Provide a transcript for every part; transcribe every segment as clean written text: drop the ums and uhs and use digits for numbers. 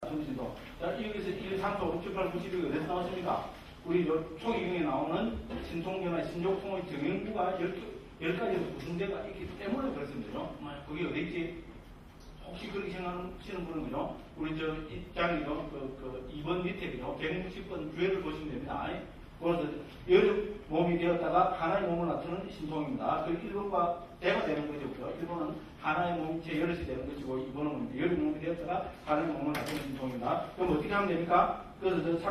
정신도. 자, 여기서 1, 3, 4, 5, 6, 7, 8, 9, 10이 어디서 나왔습니까? 우리 초기경에 나오는 신통계나 신족통의 정형부가 10가지로 구성되어 있기 때문에 그렇습니다. 그게 어디 있지? 혹시 그렇게 생각하시는 분은 그죠? 우리 저 입장이죠. 2번 밑에 그죠? 160번 주회를 보시면 됩니다. 그래서 여름 몸이 되었다가 하나의 몸을 나타내는 신통입니다. 그 1번과 대가 되는 거죠. 그죠? 1번은 하나의 몸이 제8이 되는 것이고 2번은 여름 몸이 되었다가 하나의 몸을 나타내는 신통입니다. 그럼 어떻게 하면 됩니까? 그래서 저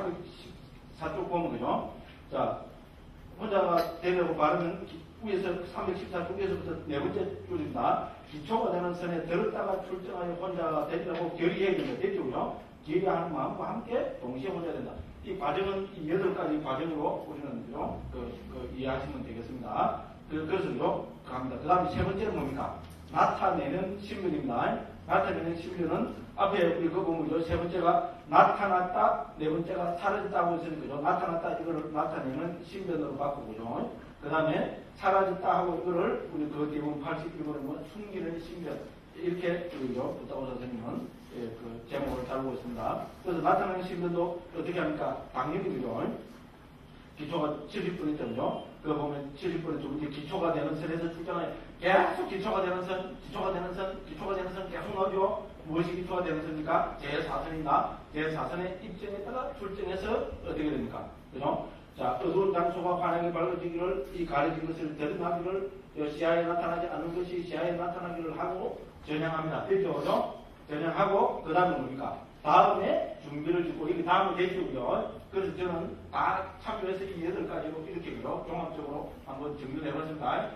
314쪽 보면 그죠? 자, 혼자가 되려고 바르면 위에서 314쪽에서부터 네 번째 줄입니다. 기초가 되는 선에 들었다가 출정하여 혼자가 되리라고 결의해야 된다. 됐죠? 결의하는 마음과 함께 동시에 혼자 된다. 이 과정은 이 8가지 과정으로 우리는 이해하시면 되겠습니다. 그래서요, 갑니다. 그 다음에 세 번째는 뭡니까? 나타내는 신변입니다. 나타내는 신변은 앞에 우리 그거 보면 세 번째가 나타났다, 네 번째가 사라졌다고 했으니까 그죠? 나타났다, 이거를 나타내는 신변으로 바꾸고요. 그 다음에 사라졌다 하고 이거를 우리 그 대부분 81번에 뭐 숨기는 신변 이렇게 그리죠. 부타고 선생님은 그 제목을 다루고 있습니다. 그래서 나타나는 신변도 어떻게 합니까? 당연히죠. 기초가 70번 있잖아요. 그거 보면 70번에 좀 이제 기초가 되는 선에서 출장해 계속 기초가 되는 선 계속 나오죠. 무엇이 기초가 되는 선입니까? 제4선입니다. 제4선의 입증했다가 출정해서 어떻게 됩니까? 그죠? 자, 어두운 장소가 환하게 밝아지기를, 이 가려진 것을 드러나기를, 시야에 나타나지 않는 것이 시야에 나타나기를 하고 전향합니다. 됐죠? 그죠? 전향하고, 그 다음에 뭡니까? 다음에 준비를 짓고, 이게 다음에 되시고요. 그래서 저는 다 참조해서 이 8가지로 이렇게 종합적으로 한번 정리를 해봤습니다.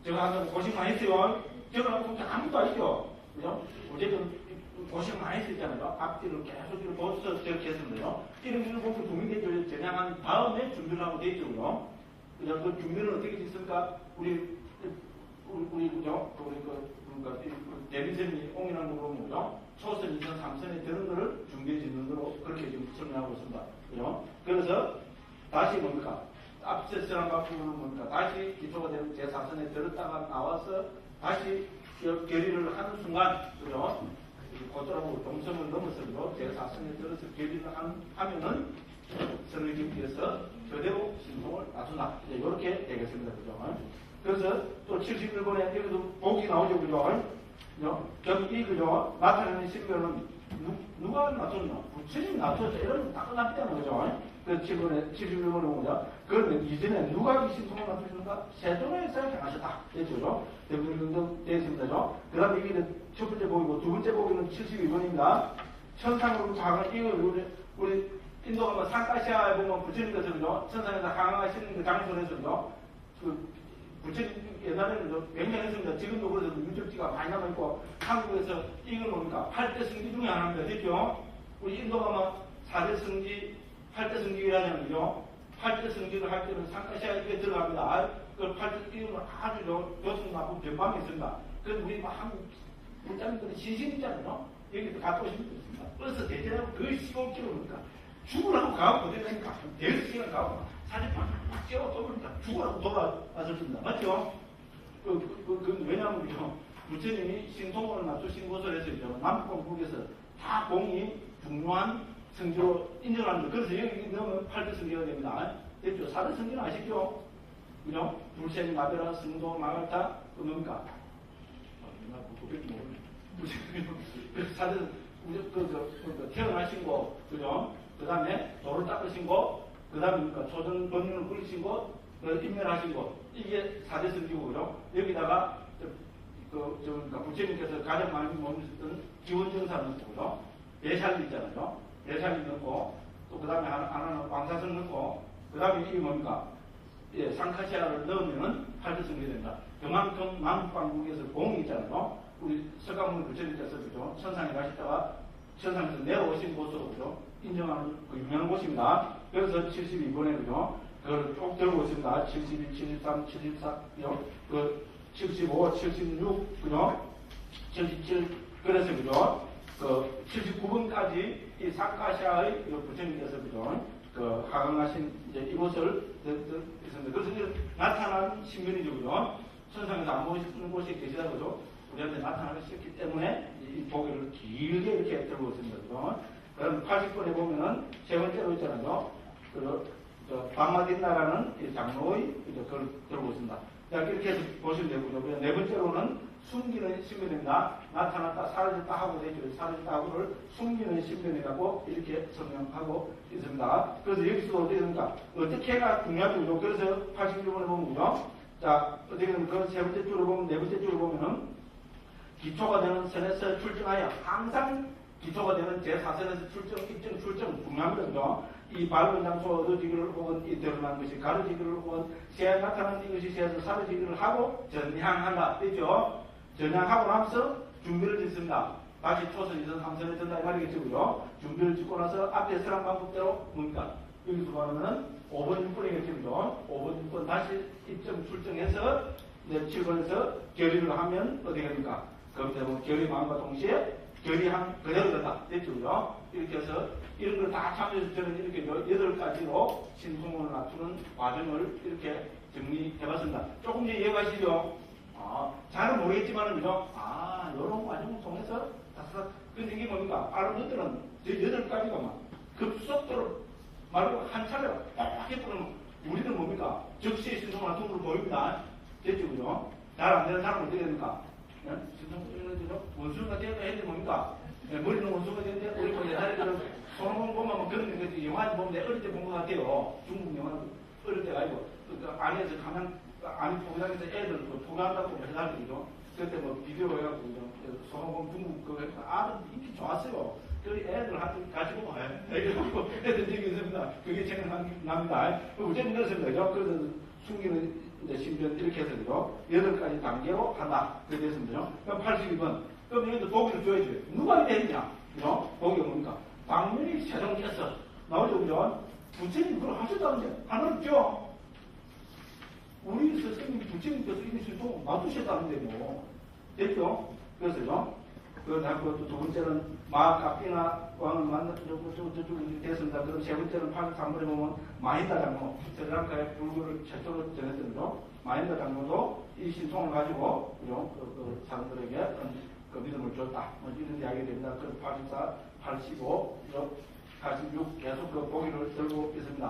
제가 한번 고생 많이 했어요. 제가 아무것도 아니죠? 그죠? 어쨌든 고생 많이 했잖아요. 앞뒤를 계속 이렇게 보셔서 저렇게 했습니다. 이런 걸 보고 도민대표에 전향한 다음에 준비를 하고 되죠. 그죠? 그 준비를 어떻게 짓습니까? 우리 그죠? 대리선이 옹이라는 걸로 뭐죠? 초선, 2선, 3선에 드는 거를 준비해 짓는 거로 그렇게 지금 설명하고 있습니다. 그죠? 그래서 다시 뭡니까? 앞서 설명한 부분은 뭡니까? 다시 기초가 되는 제4선에 들었다가 나와서 다시 결의를 하는 순간, 그죠? 고조라고 동선을 넘어서 제4선에 들어서 결의를 하면은 선을 깊이해서 그대로 신통을 놔둔다. 이렇게 되겠습니다. 그죠? 그래서 또 71번에 여기도 복이 나오죠. 그죠? 경이 그죠? 나타내는 신변은 누가 놔뒀나? 부처님이 놔뒀죠. 이런 딱 끝났다는 거죠. 그 71번에 보자. 그런데 이전에 누가 이 신통을 놔두셨는가? 세존에서 행하셨다. 됐죠? 대부분 되었습니다. 그 다음에 이게 첫 번째 복이고, 두 번째 복은 72번입니다. 천상으로 강을 우리 인도 가면 상가시아에 보면 부처님께서 그죠? 천상에서 항하시는 그 장소에서 그죠? 부처님 옛날에는 굉장했습니다. 지금도 그래서 유적지가 많이 남아있고, 한국에서 이건 뭡니까? 8대 성지 중에 하나입니다. 됐죠? 우리 인도 가면 4대 성지, 8대 성지라는 거죠. 8대 성지를 할 때는 상가시아에 들어갑니다. 그 8대 이거는 아주 교수 나쁜 변방이 있습니다. 그래서 우리 한국 물자민들은 신신 있잖아요. 여기도 갔다 오신 분들 있습니다. 버스 대체라고 거의 15km니까 죽으라고 가고 그대니까 10시간 가고 사진 막 찍어 떠보니까 죽으라고 돌아왔습니다. 맞죠? 왜냐하면 부처님이 신통을 놔두신 곳을 해서 남북국에서 다 공이 중요한 성지로 인정합니다. 그래서 여기 넣으면 8대 성지가 됩니다. 됐죠? 4대 성지는 아시죠? 그죠? 불생, 마베라, 승도, 마갈타, 뭡니까? 사실 태어나신 곳, 그죠? 그 다음에 돌을 닦으신 곳, 그 다음에 초전 법륜을 뿌리신 곳, 인멸하신 곳, 이게 4대 성지고, 그죠? 여기다가 부처님께서 가장 많이 머무셨던 기원정사를 넣고, 그죠? 대살리 있잖아요. 대살리 넣고, 또 그 다음에 하나는 왕사성 넣고, 그 다음에 이게 뭡니까? 예, 상카시아를 넣으면은 8대 성지가 된다. 그만큼 남북방국에서 공이 있잖아요. 우리 석가모니 부처님께서 그죠? 천상에 가시다가 천상에서 내려오신 곳으로 그죠? 인정하는 그 유명한 곳입니다. 그래서 72번에 그죠? 그걸 쭉 들고 있습니다. 72, 73, 74, 그 75, 76, 그죠? 77, 그래서 그죠? 그 79번까지 이 상카시아의 부처님께서 그죠? 그 하강하신 이제 이곳을 있습니다. 그래서 나타난 신변이죠. 그죠? 천상에서 안 보이시는 곳에 계시다 그죠? 우리한테 나타나기 싫기 때문에 이 보기를 길게 이렇게 들고 있습니다. 그죠? 그럼 80번에 보면은 세 번째로 있잖아요. 방마딘나라는 장로의 그걸 들고 있습니다. 자, 이렇게 해서 보시면 되고요. 네 번째로는 숨기는 신변입니다. 나타났다, 사라졌다 하고 되죠. 사라졌다 하고를 숨기는 신변이라고 이렇게 설명하고 있습니다. 그래서 여기서도 어떻게 됩니까? 어떻게가 중요하죠. 그래서 86번에 보면요. 자, 어떻게 되면 그 세 번째 줄을 보면, 네 번째 줄을 보면은 기초가 되는 선에서 출정하여 항상 기초가 되는 제4선에서 입증, 출정 중요합니다. 그죠? 이 발본 장소 얻어지기를 혹은 이 드러난 것이 가르지기를 혹은 새에 나타난 이것이 새에서 사라지기를 하고 전향한다. 됐죠? 전향하고 나서 준비를 짓습니다. 다시 초선, 2선, 3선에 전다 이 말이겠죠. 그죠? 준비를 짓고 나서 앞에 서란 방법대로 뭡니까? 여기서 말하면은 5번 6번이겠죠. 그죠? 5번 6번 다시 입증, 출정해서 이제 7번에서 결의를 하면 어떻게 됩니까? 그럼 대부분 결의 마음과 동시에 결의한 그대로 된다. 됐죠? 그죠? 이렇게 해서 이런 걸 다 참여해서 저는 이렇게 8가지로 신송을 낮추는 과정을 이렇게 정리해봤습니다. 조금 이제 이해가시죠? 잘은 모르겠지만은, 그죠? 이런 과정을 통해서 다섯, 근데 이게 뭡니까? 알아듣들은 저 8가지가 막 급속도로 말고 한 차례로 빡 해버리면 우리는 뭡니까? 즉시 신송을 낮춤으로 보입니다. 됐죠? 그죠? 잘 안 되는 사람은 어떻게 됩니까? 신송을 원수가 되어야 되는 뭡니까? 머리는 원수가 되는데, 우리 뭐 옛날에 손오공 보면 그런 거 영화 보면 내 어릴 때 본 것 같아요. 중국 영화 어릴 때가 아니고, 그 안에서 가면, 안에 포장에서 애들 포장한다고 해가지고, 그때 뭐 비디오 해갖고, 손오공 중국 그 아들 인기 좋았어요. 그 애들한테 가지고, 애들하고 애들 얘기 있습니다. 그게 생각납니다. 어쨌든 그렇습니다. 그래서 숨기는 신변 이렇게 해서 8가지 단계로 한다. 그렇게 됐습니다. 그럼 82번. 그럼 여기도 보기를 줘야지. 누가 이래 했냐? 그죠? 보기가 뭡니까? 당연히 세종께서 나오죠. 그죠? 부처님 그걸 하셨다는데, 하나는 죠? 우리 스승님 부처님께서 이미 신송 놔두셨다는데, 뭐. 됐죠? 그래서요. 또 두 번째는 마카피나 왕을 만나고 저쪽 됐습니다. 그럼 세 번째는 83번에 보면 마힌다 장로, 스리랑카의 불교를 최초로 전했던 거, 마힌다 장로도 이 신송을 가지고 그 사람들에게 그 믿음을 줬다. 이런 이야기 됩니다. 그 84, 85, 86 계속 그 보기를 들고 있습니다.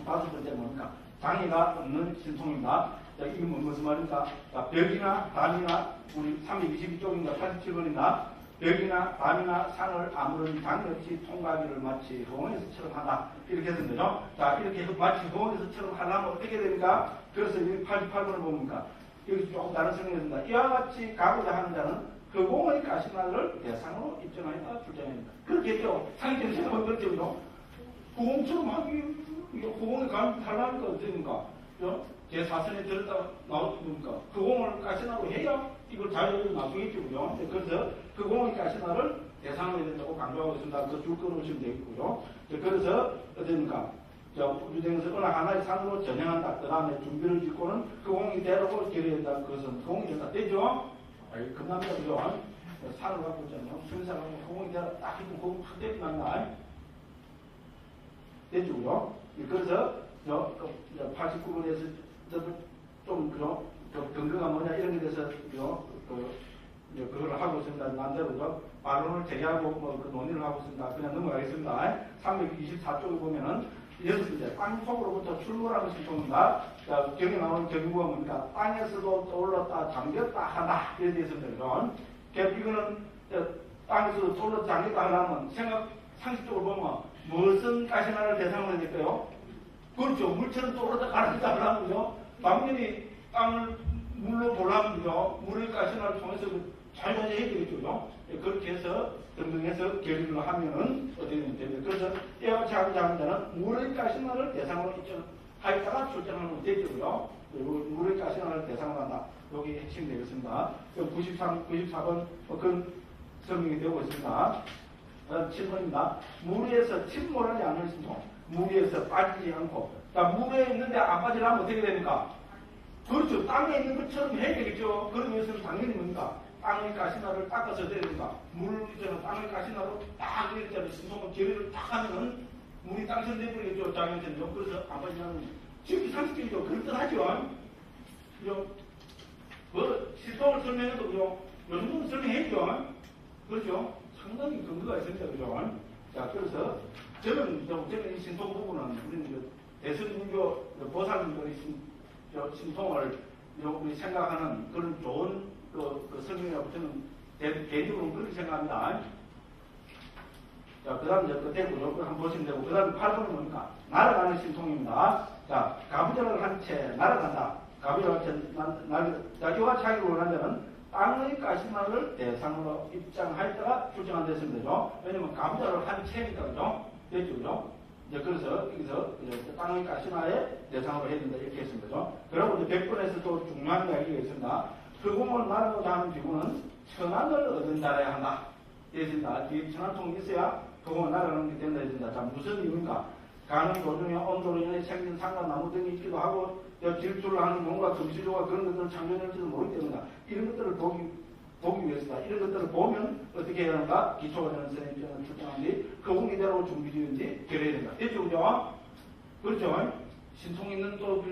다섯 번째 뭡니까? 장애가 없는 신송입니다. 자, 이게 무슨 말입니까? 자, 벽이나 담이나 우리 322쪽입니다. 87번입니다. 벽이나 담이나 산을 아무런 장애 없이 통과하기를 마치 허공에서처럼 한다. 이렇게 했던 거죠. 자, 이렇게 마치 허공에서처럼 하려면 어떻게 됩니까? 그래서 여기 88번을 봅니까? 여기 조금 다른 설명입니다. 이와 같이 가고자 하는 자는 허공의 가시날을 대상으로 입증하였다 출정합니다. 그렇게 했죠. 상위점 생각하면 그렇죠. 허공처럼 하기, 허공에 가면 하려니까 어떻습니까? 제4선에 들었다 나오니까 그 공을 가시나로 해야 이걸 자유로 나중겠죠. 그죠? 그래서 그 공의 가시나를 대상으로 해야 된다고 강조하고 있습니다. 그 줄 끊으시면 되겠고요. 그래서 어떻습니까? 우주등에서 어느 하나의 산으로 전향한다. 그 다음에 준비를 짓고는 그 공이 대로고 결의한다. 그것은 그 공이 된다. 되죠? 금남자 그죠? 산을 갖고 있잖아요. 순산을 갖고 그 공이 대로 딱 해도 공이 확 되기만 되죠. 그죠? 그래서 89번에서 좀 근거가 뭐냐 이런 게 대해서 그걸 하고 있습니다. 남대로 반론을 제기하고 그 논의를 하고 있습니다. 그냥 넘어가겠습니다. 324쪽에 보면은 여섯째 땅 속으로부터 출몰하는 신통입니다. 경에 나오는 경구가 뭡니까? 땅에서도 떠올랐다 잠겼다 한다 이렇게 되어 있습니다. 이거는 땅에서도 떠올랐다 잠겼다 하려면 상식적으로 보면 무슨 가시나를 대상으로 할까요? 그렇죠. 물처럼 떠오르다 가라앉다 하려면요. 당연히 땅을 물로 보려면요. 물의 가시나를 통해서 자유하게 해야 되겠죠. 그렇게 해서 등등해서 결의를 하면은 어떻게 됩니다. 그래서 이와 같이 하고자 하는 자는 물의 가시나를 대상으로 입증하였다가 출전하면 되겠고요. 그리고 물의 가시나를 대상으로 한다. 여기 핵심이 되겠습니다. 94번 그런 설명이 되고 있습니다. 7번입니다. 물에서 침몰하지 않을 신통. 물에서 빠지지 않고. 물에 있는데 안 빠지려면 어떻게 됩니까? 그렇죠. 땅에 있는 것처럼 해야 되겠죠. 그런 것은 당연히 뭡니까? 땅의 가시나를 닦아서 해야 됩니까? 물을 있잖아. 땅의 가시나로 딱 이렇게 신통을 결의를 딱 하면은 물이 땅처럼 돼버리겠죠. 장애처럼. 그래서 안 빠지려면 지금 상식적이죠. 그럴듯하죠. 뭐, 신통을 설명해도 그죠. 요 정도는 설명해야죠. 그렇죠. 상당히 근거가 있습니다. 그죠? 자, 그래서 저는 이 신통 부분은 우리는 대선민교 보살님들의 신통을 우리 생각하는 그런 좋은 그 설명이라고 저는 개인적으로 그렇게 생각합니다. 자, 그 다음 이제 그 되고요. 한번 보시면 되고, 그 다음에 8번은 뭡니까? 날아가는 신통입니다. 자, 가부좌를 한 채 날아간다. 가부좌를 한 채 자, 이와 차이를 원하는 땅의 가시마를 대상으로 입장할 때가 출정한 됐으면 되죠. 왜냐면 가부좌를 한 채니까, 그죠? 됐죠, 그죠? 이제 그래서 여기서 땅의 가시마에 대상으로 해야 된다. 이렇게 했습니다. 그죠? 그리고 이제 100번에서 또 중요한 이야기가 있습니다. 흑음을 말하고자 하는 기구는 천안을 얻은다라야 한다. 되어있습니다. 뒤에 천안통이 있어야 흑음을 날아가는 게 된다. 했습니다. 자, 무슨 이유인가? 가는 도중에 온도로 인해 생긴 산과 나무 등이 있기도 하고, 질주를 하는 용과 금시조가 그런 것들을 창조할지도 모르기 때문이다. 이런 것들을 보기 위해서다. 이런 것들을 보면 어떻게 해야 하는가? 기초가 되는 선생님처럼 출정한 뒤 흑음 이대로 준비되는지 결해야 된다. 됐죠, 그죠? 그렇죠? 신통 있는 또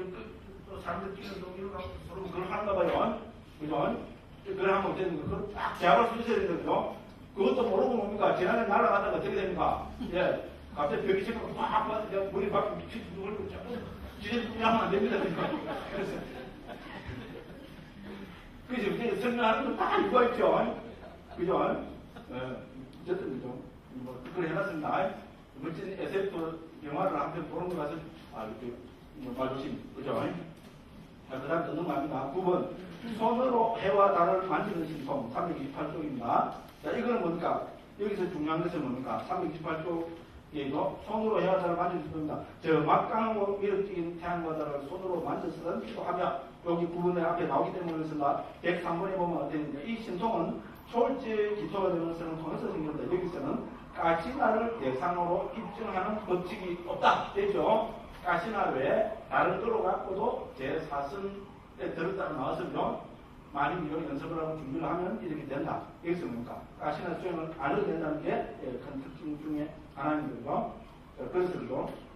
사람들끼리 서로 그걸 하는가 봐요. 그죠? 그걸 하면 어떻게 되는 거? 그걸 딱 제압할 수 있어야 되는 거죠? 그것도 모르고 뭡니까? 지난해 날아가다가 어떻게 됩니까? 예. 갑자기 벽이 생각하고 팍 봐서 물이 밖에 미치고 흘리고 지금 그냥 안 됩니다. 그래서 설명하는 건 다 이유가 있죠. 그죠? 어쨌든 좀, 그걸 해놨습니다. 멋진 SF 영화를 한 편 보는 거 가서, 이렇게, 말조심. 그죠? 그 다음 또 넘어갑니다. 9번. 손으로 해와 달을 만지는 신통. 328쪽입니다. 자, 이거는 뭡니까? 여기서 중요한 것은 뭡니까? 328쪽에도 손으로 해와 달을 만지는 신통입니다. 저 막강하고 미륵적인 태양과 달을 손으로 만져서 하며, 여기 부분에 앞에 나오기 때문에 그렇습니다. 103번에 보면 어떻게 되는지. 이 신통은 초월제 기초가 되는 것을 통해서 생겼다. 여기서는 가시나를 대상으로 입증하는 법칙이 없다. 됐죠? 가시나 외에 다른 거로 갖고도 제4선에 들었다고 나왔으면 많이 이런 연습을 하고 준비를 하면 이렇게 된다. 여기서 뭡니까? 가시나 수행을 안 해도 된다는 게 큰 특징 중에 하나입니다. 그래서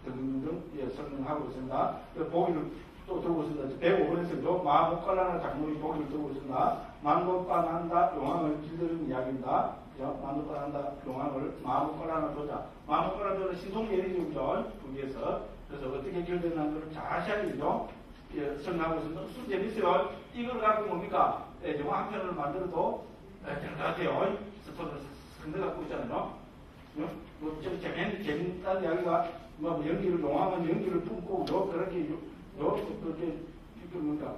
등등 설명하고 있습니다. 보기를 또 들고 있습니다. 105번에서죠. 마목갈라나 장로의 보기를 들고 있습니다. 만도가 난다 용왕을 길들이는 이야기입니다. 만도가 난다 용왕을 마목갈라나 조자. 마목갈라나 조자 신통 예리죠. 그죠? 거기에서. 그래서 어떻게 길들이는 걸 자세하게 설명하고 있습니다. 무슨 재밌어요. 이걸 갖고 뭡니까? 영화 한 편을 만들어도 될 것 같아요. 스토리를 흔들 갖고 있잖아요. 좀 재밌다는 이야기가 연기를 용왕은 연기를 품고 그렇게 그렇게 뭡니까?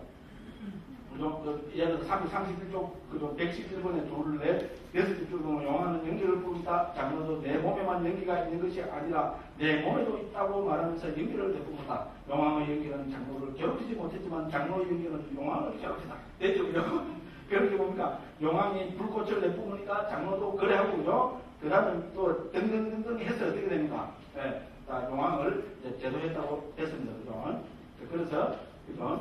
예를 들어 331쪽 111번에 둘레 6개 줄 보면 용왕은 연기를 뿜다. 장로도 내 몸에만 연기가 있는 것이 아니라 내 몸에도 있다고 말하면서 연기를 내뿜었다. 용왕의 연기는 장로를 괴롭히지 못했지만 장로의 연기는 용왕을 괴롭히다. 됐죠? 그렇게 뭡니까? 용왕이 불꽃을 내뿜으니까 장로도 그래 하고 그죠? 그 다음에 또 등등등등 해서 어떻게 됩니까? 예, 용왕을 제도했다고 했습니다. 그죠? 그래서 그죠?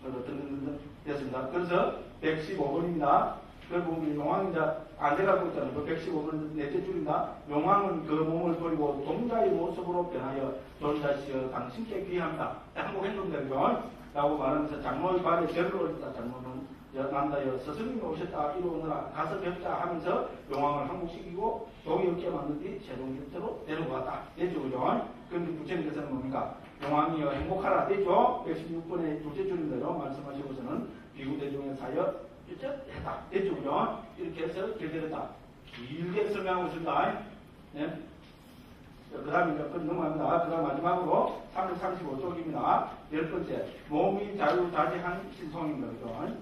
등등등등 됐습니다. 그래서 115번입니다. 그걸 보면 용왕이 이제 안 돼가고 있잖아요. 115번 넷째 줄입니다. 용왕은 그 몸을 버리고 동자의 모습으로 변하여 존자시여 당신께 귀합니다. 한국 행동대로 라고 말하면서 장로의 발에 절을 올렸다. 장로는 난다여 스승님이 오셨다. 이루오느라 가서 뵙자 하면서 용왕을 한국시키고 독이 없게 만든 뒤 세종 곁으로 내려갔다. 됐죠, 그죠? 그런데 부처님께서는 뭡니까? 용왕이여 행복하라. 됐죠? 116번의 둘째 줄인데요. 말씀하시고서는 비구대중의 사여 했다. 됐죠, 그죠? 이렇게 해서 결정했다. 길게 설명하고 있습니다. 네. 그 다음에 넘어갑니다. 그 다음 마지막으로 335쪽입니다. 10번째. 몸이 자유자재한 신통입니다. 그죠?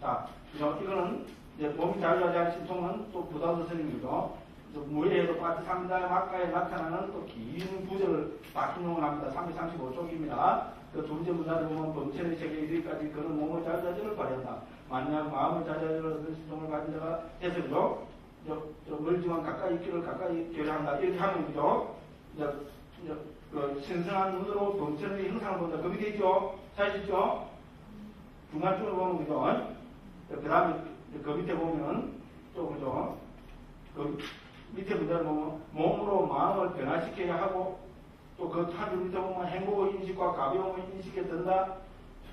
자, 그죠? 이거는 이제 몸이 자유자재한 신통은 또 부다도 스님이죠. 무예에도 파트 3자 막가에 나타나는 또 긴 구절을 딱 인용을 합니다. 335쪽입니다. 그 두 번째 문단을 보면 범천의 세계 이르기까지 그는 몸의 자유자재를 발휘한다. 만약 마음의 자유자재를 얻은 신통을 가진 자가 해석이죠. 멀지만 가까이 있기를 가까이 교량한다. 이렇게 하면 그죠? 그 신성한 눈으로 범천의 형상을 본다. 그 밑에 있죠? 사실죠? 중간쪽으로 보면 그죠? 그 다음에 그 밑에 보면 또 그죠? 그 밑에 문제를 보면 몸으로 마음을 변화시켜야 하고 또 그 타줄 밑에 보면 행복의 인식과 가벼움의 인식에 든다.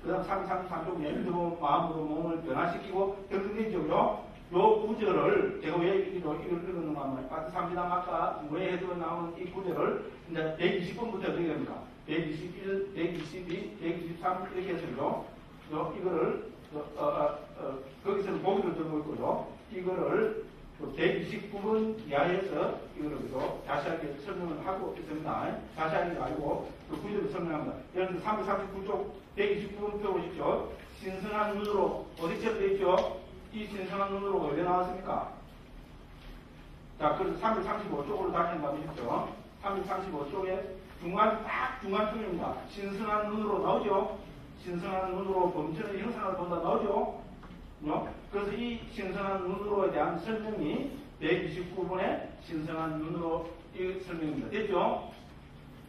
그 다음 333쪽 내밀 보면 마음으로 몸을 변화시키고 등등 있죠. 요 구절을 제가 왜 이걸 읽었는가 하면 파트 3비당 아까 왜 해서 나오는 이 구절을 이제 120번부터 어떻게 됩니까? 121, 122, 123 이렇게 해서요. 이거를 거기서는 보기를 들고 있고요. 이거를 129번 이하에서 이거를 자세하게 설명을 하고 있습니다. 자세하게 알고 그 구절을 설명합니다. 예를 들어 339쪽 129번 펴보십시오. 신선한 눈으로 어디 쳐져 있죠? 이 신선한 눈으로 어디 나왔습니까? 자, 그래서 335쪽으로 다시 한번 가보십시오. 335쪽에 중간쯤입니다. 신선한 눈으로 나오죠? 신선한 눈으로 범죄의 형상을 본다 나오죠? 그래서 이 신선한 눈으로에 대한 설명이 129번의 신선한 눈으로 이 설명입니다. 됐죠?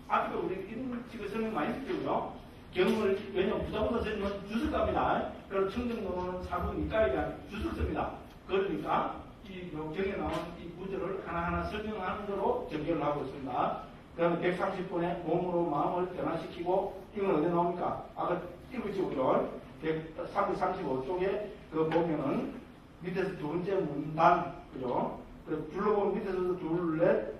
앞에 우리 이런 식의 설명 많이 했고요. 경을, 왜냐면 부담보다 설명은 주석갑니다. 그리고 청정노는 사부 니까에 대한 주석서입니다. 그러니까 이 경에 나온 이 구절을 하나하나 설명하는 거로 전개를 하고 있습니다. 그 다음에 130번에 몸으로 마음을 변화시키고 이건 어디 나옵니까? 아까 읽으시고요. 335쪽에 그 보면은 밑에서 두 번째 문단, 그죠? 불러보면 밑에서도 둘, 넷,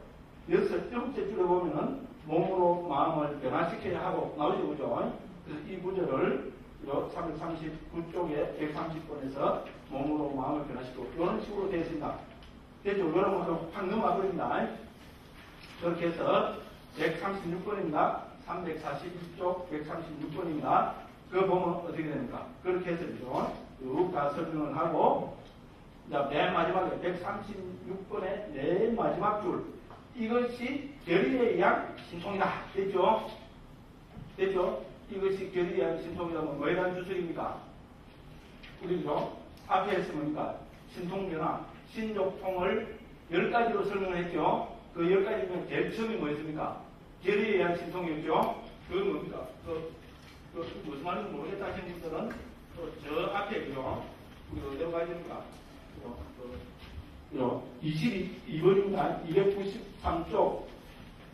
여섯, 일곱째 줄에 보면은 몸으로 마음을 변화시켜야 하고 나오죠, 그죠? 그래서 이 구절을 339쪽에 130번에서 몸으로 마음을 변화시키고 이런 식으로 되어 있습니다. 됐죠? 여러분 확 넘어가 버립니다. 그렇게 해서 136번입니다. 341쪽 136번입니다. 그거 보면 어떻게 됩니까? 그렇게 해서 쭉 다 설명을 하고 맨 마지막에 136번의 맨 마지막 줄 이것이 결의에 의한 신통이다. 됐죠? 됐죠? 이것이 결의에 의한 신통이라면 뭐에 대한 주석입니까? 우리죠? 앞에 했으니까 신통변화, 신족통을 10가지로 설명을 했죠? 그 10가지 중에 제일 처음이 뭐였습니까? 결의에 의한 신통이었죠? 그건 뭡니까? 무슨 말인지 모르겠다 하시는 분들은 저 앞에요. 우리 어디로 가야 됩니까? 22번입니다.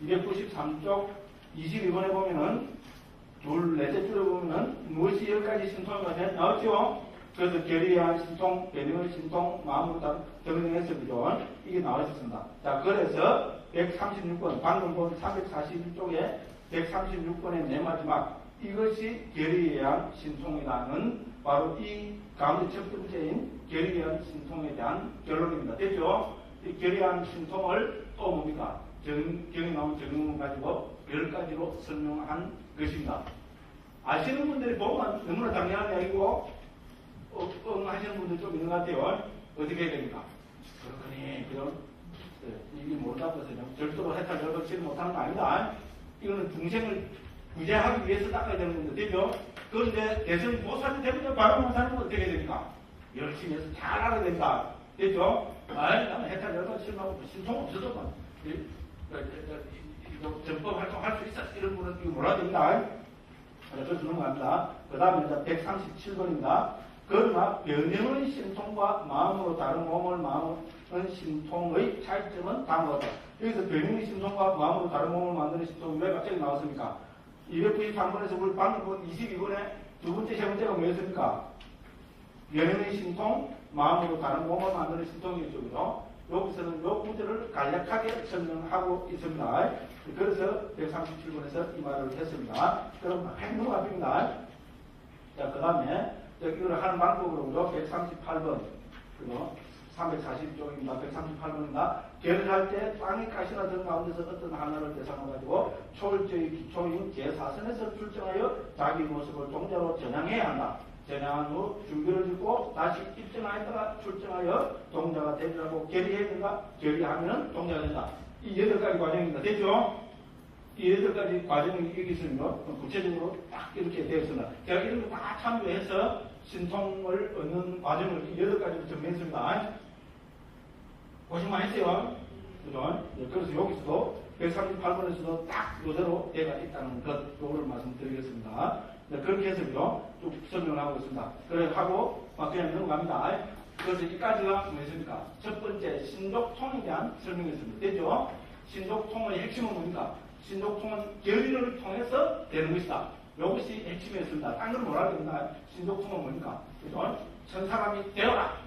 293쪽 22번에 보면은 넷째 줄에 보면은 무엇이 10가지 신통인가 나왔죠? 그래서 결의에 의한 신통, 변형의 신통, 마음으로 등등했습니다. 이게 나와 있었습니다. 자, 그래서 136번, 방금 본 341쪽에 136번의 맨 마지막 이것이 결의에 의한 신통이라는 바로 이 가운데 첫 번째인 결의에 의한 신통에 대한 결론입니다. 됐죠? 이 결의에 의한 신통을 또 뭡니까? 경에 나온 정의문 가지고 10가지로 설명한 것입니다. 아시는 분들이 보면 너무나 당연한 이야기고 하시는 분들 좀 있는 것 같아요. 어떻게 해야 됩니까? 그렇거니 그럼 이게 모르다고 해서 절대로 해탈 열받지를 못하는 거 아니다. 이거는 중생을 구제하기 위해서 닦아야 되는 건데, 되죠? 그런데 대선 보살이 되면 바로만 사는 건 어떻게 해야 됩니까? 열심히 해서 잘 알아야 된다. 됐죠? 나는 해탈 열받 실망하고 신통 없어도 전법 활동할 수 있어. 이런 분은 이거 몰라야 됩니다. 그래서 넘어갑니다. 그 다음에 137번입니다. 그러나 변형의 신통과 마음으로 다른 몸을 마음은 신통의 차이점은 다음과 같다. 여기서 변형의 신통과 마음으로 다른 몸을 만드는 신통이 왜 갑자기 나왔습니까? 293번에서 우리 방금 본 22번에 두 번째, 세 번째가 뭐였습니까? 변형의 신통, 마음으로 다른 몸을 만드는 신통이었죠. 그죠? 여기서는 요 구절을 간략하게 설명하고 있습니다. 그래서 137번에서 이 말을 했습니다. 그럼 행동합니다. 자, 그 다음에 이걸 하는 방법으로 138번, 그리고 340쪽입니다. 138번입니다. 결을 할 때 땅의 가시나 등 가운데서 어떤 하나를 대상으로 가지고 초월적인 기초인 제4선에서 출정하여 자기 모습을 동자로 전향해야 한다. 전향한 후 준비를 짓고 다시 입증하였다가 출정하여 동자가 되리라고 결의해야 된다. 결의하면 동자가 된다. 이 8가지 과정입니다. 됐죠? 이 8가지 과정이 여기 있으면 구체적으로 딱 이렇게 되어 있습니다. 제가 이런 거 다 참조해서 신통을 얻는 과정을 이 8가지로 정리했습니다. 고생 많이 했어요. 그죠? 그래서 여기서도 138번에서도 딱 이대로 되어 있다는 것, 요거를 말씀드리겠습니다. 그렇게 해서 쭉 설명을 하고 있습니다. 그래 하고 막 그냥 넘어갑니다. 그래서 이까지가 뭐였습니까? 첫 번째 신족통에 대한 설명이었습니다. 됐죠? 신족통의 핵심은 뭡니까? 신족통은 결의를 통해서 되는 것이다. 이것이 핵심이었습니다. 딴 건 뭐라 됩니다. 신족통은 뭡니까? 그죠? 천사람이 되어라.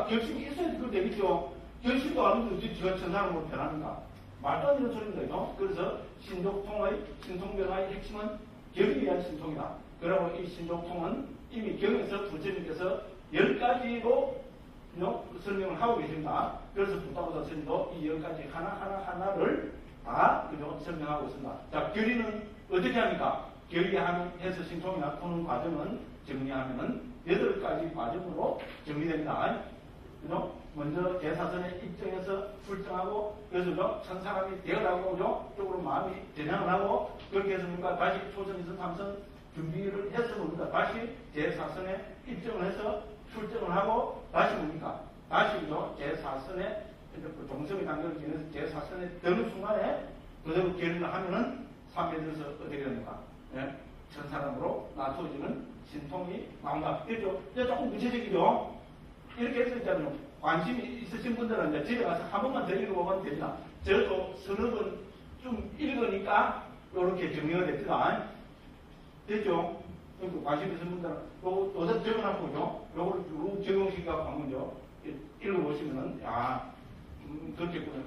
결심이 있어야 그걸 되겠죠. 결심도 안 하는데 지가 천사람으로 변합니까? 말도 안 되는 소리입니다. 그래서 신족통의 신통변화의 핵심은 결의에 의한 신통이다. 그리고 이 신족통은 이미 경에서 부처님께서 10가지로 설명을 하고 계십니다. 그래서 부타보다 스님도 이 10가지 하나를 다 설명하고 있습니다. 자, 결의는 어떻게 합니까? 결의해서 신통이나 푸는 과정은 정리하면은 8가지 과정으로 정리됩니다. 먼저 대사선에 입증해서 출정하고, 그래서 천사람이 되어라고 쪽으로 마음이 대장을 하고, 그렇게 해서 뭡니까? 다시 초선, 2선, 3선 준비를 해서 뭡니까? 다시 제4선에 입증을 해서 출정을 하고, 다시 뭡니까? 다시 제4선에 종성의 단계를 지내서 제4선에 드는 순간에 그대로 결의를 하면은 삼에 들어서 어떻게 됩니까? 예? 천사람으로 나투어지는 신통이 나온다. 그렇죠? 이제 조금 구체적이죠? 이렇게 해서 있잖아요. 관심이 있으신 분들은 이제 집에 가서 한 번만 더 읽어보면 됩니다. 저도 서너 번 좀 읽으니까 이렇게 정리가 됩니다. 됐죠? 관심 있으신 분들은 요새 적어놨고요. 요걸 쭉 적용시켜 가면요. 읽어보시면은, 그렇겠구나.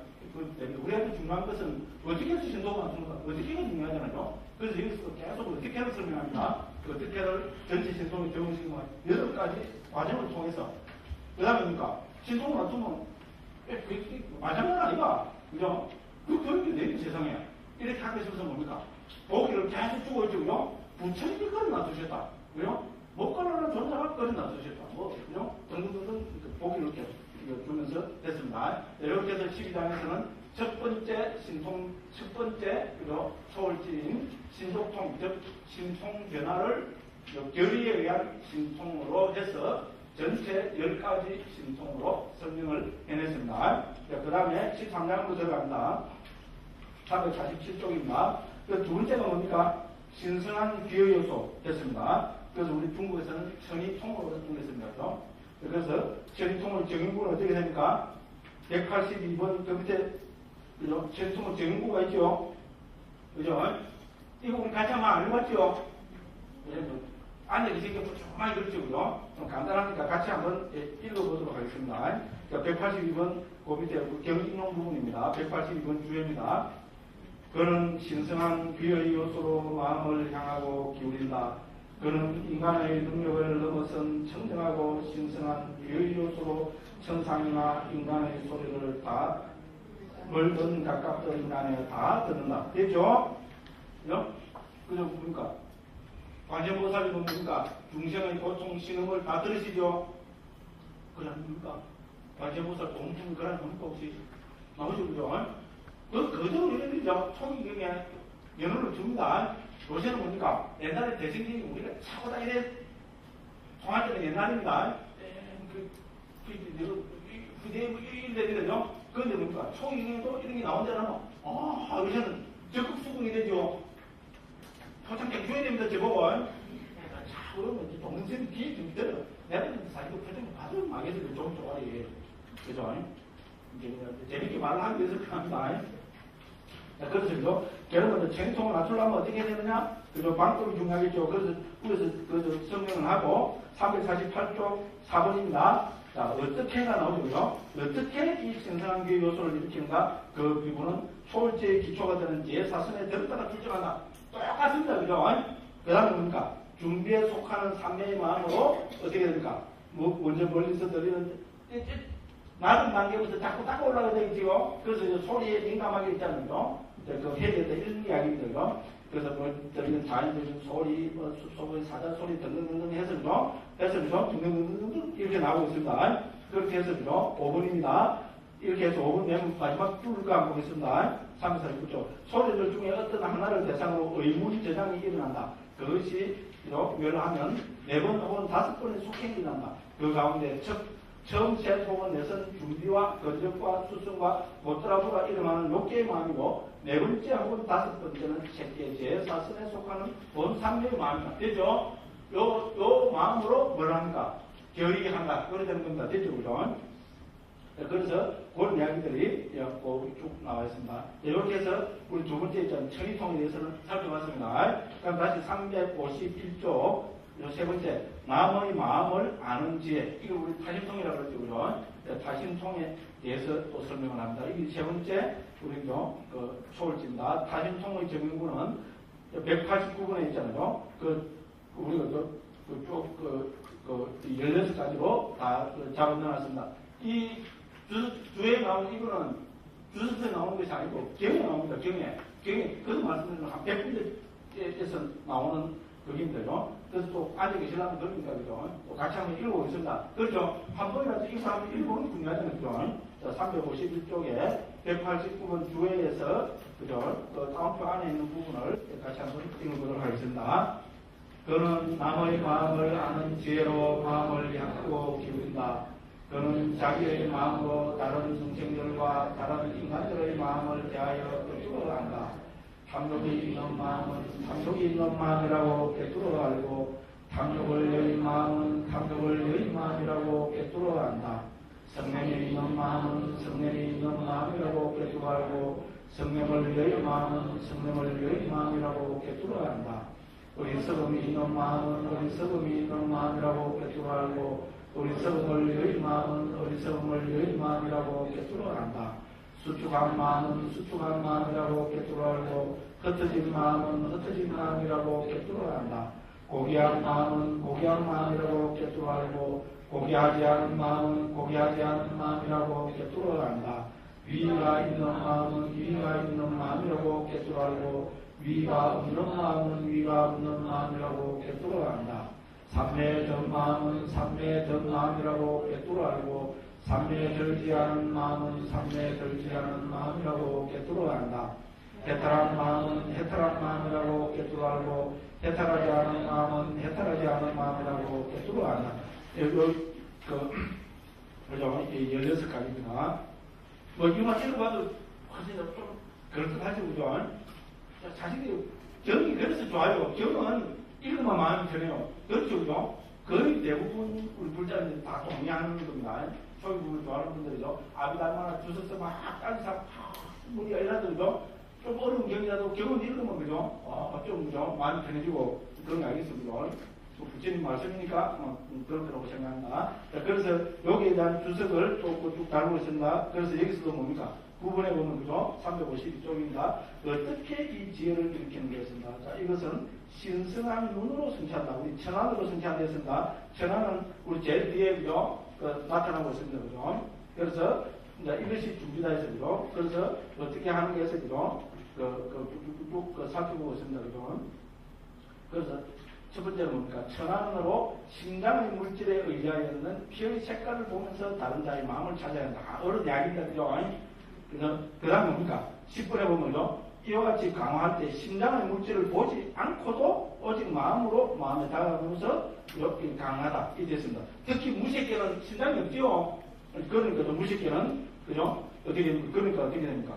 우리한테 중요한 것은 어떻게 해서 신도가 나타납니까? 어떻게 해야 중요하잖아요. 그래서 여기서 계속 어떻게 해서 설명합니다. 어떻게를 전체 신통에 적용시키면 8가지 과정을 통해서. 그 다음에 뭡니까? 신통을 놔두면, 마찬가지가 아니가. 그죠? 그 교육이 내린 세상에. 이렇게 하고 있어서 뭡니까? 보기를 계속 주고 있죠. 부처님이 걸어 놔두셨다. 그죠? 못 걸어라 존재가 걸어 놔두셨다. 그죠? 등등등등 보기를 이렇게 주면서 됐습니다. 이렇게 해서 12장에서는 첫 번째 신통, 첫 번째, 그죠? 초월지인 신속통, 즉, 신통 변화를 결의에 의한 신통으로 해서 전체 10가지 신통으로 설명을 해냈습니다. 그 다음에 13장으로 들어갑니다. 347쪽입니다. 그 두 번째가 뭡니까? 신성한 기여 요소 됐습니다. 그래서 우리 중국에서는 천이통으로 정했습니다. 그래서 천이통을 정인구는 어떻게 됩니까? 182번 그 밑에 그죠? 천이통을 정인구가 있죠. 그죠? 이거 우리 같이 한번 안 해봤죠? 안에 계시니까 조금만 그렇죠. 그죠? 좀 간단하니까 같이 한번 읽어보도록 하겠습니다. 182번 그 밑에 경인용 부분입니다. 182번 주제입니다. 그는 신성한 귀의 요소로 마음을 향하고 기울인다. 그는 인간의 능력을 넘어선 청정하고 신성한 귀의 요소로 천상이나 인간의 소리를 다 멀든 가깝든 인간에 다 듣는다. 됐죠? 그죠? 그죠? 뭡니까? 관세음보살이 뭡니까? 중생의 고통, 신음을 다 들으시죠? 그런 뭡니까? 관세음보살 공통 그런 뭡니까? 혹시 나오죠? 그죠? 그대로 이래죠. 초기경에 연호를 줍니다. 요새는 뭡니까? 옛날에 대승경이 우리가 차고 다니는 통할 때는 옛날입니다. 후대에 일대기죠. 그런데 뭡니까? 초기경에도 이런 게 나온다잖아. 요새는 적극 수긍이 되죠. 표창장 줘야 됩니다. 제법은. 자, 그러면 이제 동생이 뒤에 좀 들어. 내가 사실 표창장 받으면 망해서 좀 좋아해. 그죠? 이제 재밌게 말을 하기 위해서 그렇게 합니다. 그래서 여러분 전통을 낮추려면 어떻게 해야 되느냐? 그죠? 방법이 중요하겠죠. 그래서 설명을 하고 348쪽 4번입니다. 자, 어떻게가 나오죠? 어떻게 이 신성한 교의 요소를 일으키는가? 그 부분은 초월제의 기초가 되는 제4선에 들었다가 출정한다. 똑같습니다. 그죠? 그 다음에 뭡니까? 준비에 속하는 삼매의 마음으로 어떻게 됩니까? 먼저 멀리서 들리는 낮은 단계부터 자꾸 올라가야 되겠지요. 그래서 소리에 민감하게 있잖아요. 그 해야 될 이런 이야기들요. 그래서 들리는 자연적인 소리, 소리, 사자 소리 등등등등 해서죠. 등등등등 이렇게 나오고 있습니다. 그렇게 해서죠. 5번입니다. 이렇게 해서 5번 맨 마지막 줄을 한번 보겠습니다. 349쪽. 소리들 중에 어떤 하나를 대상으로 의문 저장이 일어난다. 그것이 멸하면 4번 혹은 5번의 속행이 난다. 그 가운데 처음 셋 혹은 넷은 준비와 건적과 수승과 못드라부가 일어나는 욕계의 마음이고 4번째 혹은 5번째는 책계 제4선에 속하는 본삼매의 마음이다. 됐죠? 요 마음으로 뭘 합니까? 결의한다. 그래 되는 겁니다. 됐죠? 그죠? 그래서 그런 이야기들이 쭉 나와 있습니다. 이렇게 해서 우리 두 번째 있잖아요. 천이통에 대해서는 살펴봤습니다. 그럼 다시 351쪽 세 번째, 남의 마음을 아는 지혜. 이걸 우리 타심통이라고 그러죠. 그죠? 타심통에 대해서 또 설명을 합니다. 이게 세 번째, 우리 초월지입니다. 타심통의 정의구는 189번에 있잖아요. 우리가 쭉 16가지로 다 잡아 넣어놨습니다. 이 주에 나오는 이거는 주석서에 나오는 것이 아니고 경에 나옵니다. 경에 그도 말씀드리면 한 100군데에서 나오는 거기입니다. 그래서 또 앉아 계시려면 그러니까 그죠? 또 같이 한번 읽어보겠습니다. 그렇죠? 한 번이라도 이 사람이 읽어보는 중요하잖아요. 그죠? 자, 351쪽에 189번 주에에서 그죠? 다운표 안에 있는 부분을 같이 한번 읽어보도록 하겠습니다. 그는 남의 마음을 아는 지혜로 마음을 향하고 기울인다. 그는 자기의 마음으로 다른 중생들과 다른 인간들의 마음을 대하여 꿰뚫어 안다. 탐욕이 있는 마음은 탐욕이 있는 마음이라고 꿰뚫어 알고 탐욕을 여인 마음은 탐욕을 여인 마음이라고 꿰뚫어 안다. 성령이 있는 마음은 성령이 있는 마음이라고 꿰뚫어 알고 성령을 여인 마음은 성령을 여인 마음이라고 꿰뚫어 안다. 어리석음이 있는 마음은 어리석음이 있는 마음이라고 꿰뚫어 알고 어리석음을 여인 마음은 어리석음을 여인 마음이라고 꿰뚫어 안다. 수축한 마음은 수축한 마음이라고 꿰뚫어 알고 흩어진 마음은 흩어진 마음이라고 꿰뚫어 안다. 고귀한 마음은 고귀한 마음이라고 꿰뚫어 알고 고귀하지 않은 마음은 고귀하지 않은 마음이라고 꿰뚫어 안다. 위가 있는 마음은 위가 있는 마음이라고 꿰뚫어 알고 위가 없는 마음은 위가 없는 마음이라고 꿰뚫어 안다. 삼매에 든 마음은 삼매에 든 마음이라고 꿰뚫어 알고 삼매에 들지 않은 마음은 삼매에 들지 않은 마음이라고 꿰뚫어 안다. 해탈한 마음은 해탈한 마음이라고 꿰뚫어 알고 해탈하지 않은 마음은 해탈하지 않은 마음이라고 꿰뚫어 안다. 여기 그죠? 16가지입니다. 이만 읽어봐도 훨씬 좀 그럴듯하죠, 그죠? 자식이 경이 그래서 좋아요. 경은 읽으면 마음이 편해요. 그렇죠, 그죠? 거의 대부분 우리 불자들이 다 동의하는 겁니다. 초기 부분을 좋아하는 분들이죠. 아비달마나 주석서 막 따지사 뭐 열라도 그죠? 좀 어려운 경이라도 경은 읽으면 그죠? 좀 그죠? 마음이 편해지고 그런 거 알겠습니다. 부처님 말씀이니까 그럴 거라고 생각합니다. 자, 그래서 여기에 대한 주석을 쭉 다루고 있습니다. 그래서 여기서도 뭡니까? 9번에 보면 그죠? 352쪽입니다. 어떻게 이 지혜를 일으키는 것입니다. 자, 이것은 신성한 눈으로 성취한다. 우리 천안으로 성취한다했습니다. 천안은 우리 제일 뒤에 그죠? 나타나고 있습니다. 그죠? 그래서 이제 이것이 준비다 해서 그죠? 그래서 어떻게 하는 게 해서 그죠? 쭉 살펴보고 있습니다. 그죠? 그래서 첫 번째는 뭡니까? 천안으로 심장의 물질에 의지하였는 피의 색깔을 보면서 다른 자의 마음을 찾아야 한다. 어른 이야기입니다. 그죠? 그 다음 뭡니까? 10번에 보면요. 이와 같이 강화할 때 심장의 물질을 보지 않고도 오직 마음으로 마음에 다가가면서 이렇게 강하다. 이렇게 됐습니다. 특히 무색계는 심장이 없지요. 그러니까 무색계는 그죠? 어떻게 됩니까? 그러니까 어떻게 됩니까?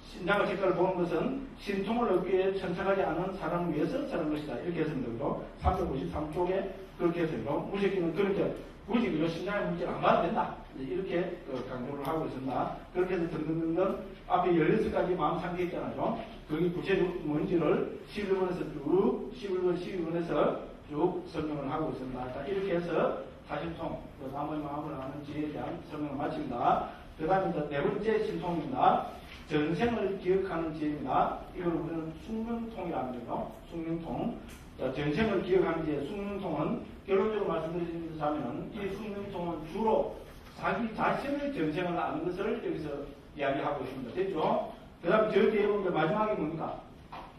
심장의 색깔을 보는 것은 신통을 얻기 위해 천착하지 않은 사람을 위해서 사는 것이다. 이렇게 했습니다. 그죠? 353쪽에 그렇게 했습니다. 무색계는 그렇게 굳이 그죠? 심장의 물질 안 봐도 된다. 이렇게 강조를 하고 있습니다. 그렇게 해서 등등등등 앞에 16가지 마음 상태 있잖아요. 거기 구체적 뭔지를 11번에서 쭉 11번, 12번에서 쭉 설명을 하고 있습니다. 자, 이렇게 해서 타심통, 남의 마음을 아는 지혜에 대한 설명을 마칩니다. 그 다음에 네 번째 신통입니다. 전생을 기억하는 지혜입니다. 이걸 우리는 숙명통이라는 거죠. 숙명통. 자, 전생을 기억하는 지혜, 숙명통은 결론적으로 말씀드리자면 이 숙명통은 주로 자기 자신의 전생을 아는 것을 여기서 이야기하고 있습니다. 됐죠? 그 다음에 저 뒤에 보면 마지막에 뭡니까?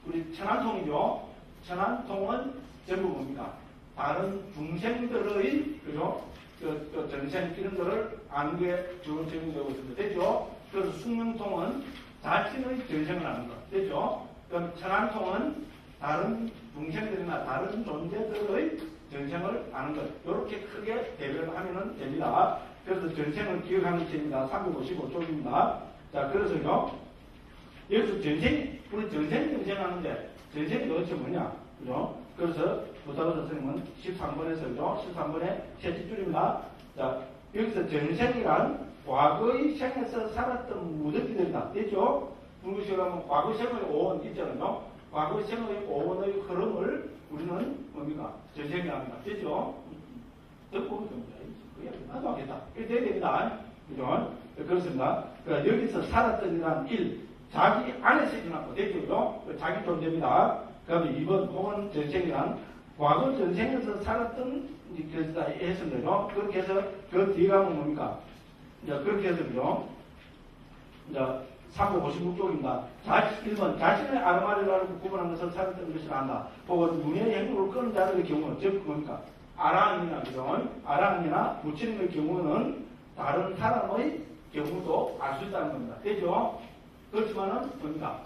우리 천안통이죠? 천안통은 전부 뭡니까? 다른 중생들의, 그죠? 전생 이런 거를 아는 게 주로 적용되고 있습니다. 됐죠? 그래서 숙명통은 자신의 전생을 아는 것. 됐죠? 그럼 천안통은 다른 중생들이나 다른 존재들의 전생을 아는 것. 이렇게 크게 대별을 하면 됩니다. 그래서 전생을 기억하는 책입니다. 355쪽입니다. 자, 그래서요, 여기서 우리 전생하는데, 전생이 도대체 뭐냐? 그죠? 그래서 부사도 선생님은 13번에서, 그죠? 13번에 셋째 줄입니다. 자, 여기서 전생이란 과거의 생에서 살았던 무덤이 된다. 됐죠? 중국식으로 하면 과거 생을 온 있잖아요. 과거 생의 오원의 흐름을 우리는 뭡니까? 전생이라고 합니다. 됐죠? 듣고 됩니다. 그게 나도 하겠다. 이렇게 돼야 됩니다. 그죠? 그렇습니다. 그러니까 여기서 살았던 이란 1, 자기 안에서 일어났고, 됐죠? 자기 존재입니다. 그 다음에 2번, 혹은 전생이란 과거 전생에서 살았던 것이다 했은 거죠. 그렇게 해서 그 뒤에 가면 뭡니까? 이제 그렇게 해서 그죠? 이제 356쪽입니다. 1번 자신의 아르마리를 알고 구분하는 것을 살았던 것이라 한다. 혹은 문의 행동을 끄는 자들의 경우는 즉 뭡니까? 아랑이나 그죠? 아랑이나 부처님의 경우는 다른 사람의 경우도 알 수 있다는 겁니다. 되죠? 그렇지만은 뭡니까?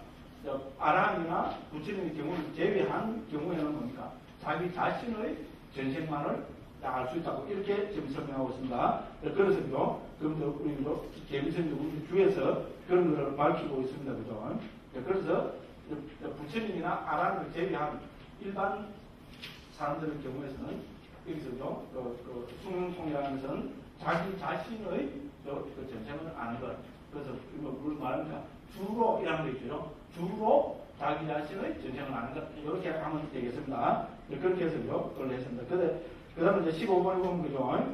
아랑이나 부처님의 경우를 제외한 경우에는 뭡니까? 자기 자신의 전생만을 알 수 있다고 이렇게 지금 설명하고 있습니다. 그래서요, 그럼 우리 개미선교 우리 주에서 그런 것을 밝히고 있습니다. 그죠? 그래서 부처님이나 아랑을 제외한 일반 사람들의 경우에서는 여기서죠, 숙명통이라는 것은 자기 자신의 그 전생을 아는 것. 그래서 뭘 말합니까? 주로 이라는 거 있죠. 주로 자기 자신의 전생을 아는 것. 이렇게 하면 되겠습니다. 그렇게 해서요, 그걸 했습니다. 그 다음에 이제 15번에 보면 그죠?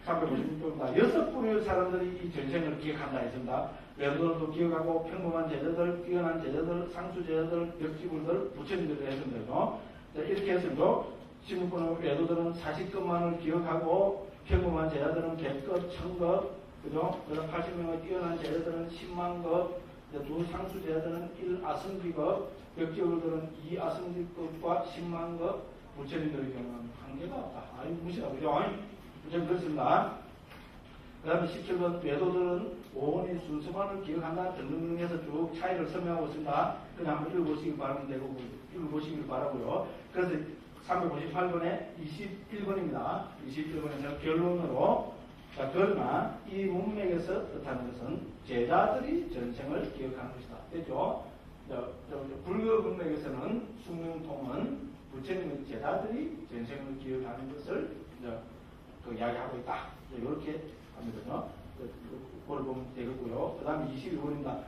356조입니다. 6부류의 사람들이 이 전생을 기억한다 했습니다. 외도들도 기억하고 평범한 제자들, 뛰어난 제자들, 상수 제자들, 역지불들, 부처님들을 했습니다. 이렇게 해서요, 16번은 외도들은 40것만을 기억하고 평범한 제자들은 100것, 1000것, 그죠? 그다음 80명의 뛰어난 제자들은 10만 것, 두 상수 제자들은 1아승기것, 역지불들은 2아승기것과 10만 것, 부처님들의 경우는 한계가 없다. 아유, 무시다. 그죠? 좀 그렇습니다. 그 다음에 17번, 외도들은 오온이 순수만을 기억한다 등등 해서 쭉 차이를 설명하고 있습니다. 그냥 한번 읽어보시길 바라면 되고, 읽어보시길 바라고요. 그래서 358번에 21번입니다. 21번에서 결론으로, 자, 그러나 이 문맥에서 뜻하는 것은 제자들이 전생을 기억하는 것이다. 됐죠? 불교 문맥에서는 숙명통은 부처님의 제자들이 전생을 기억하는 것을 이야기하고 있다. 이렇게 합니다. 그걸 보면 되겠고요. 그 다음에 22번입니다.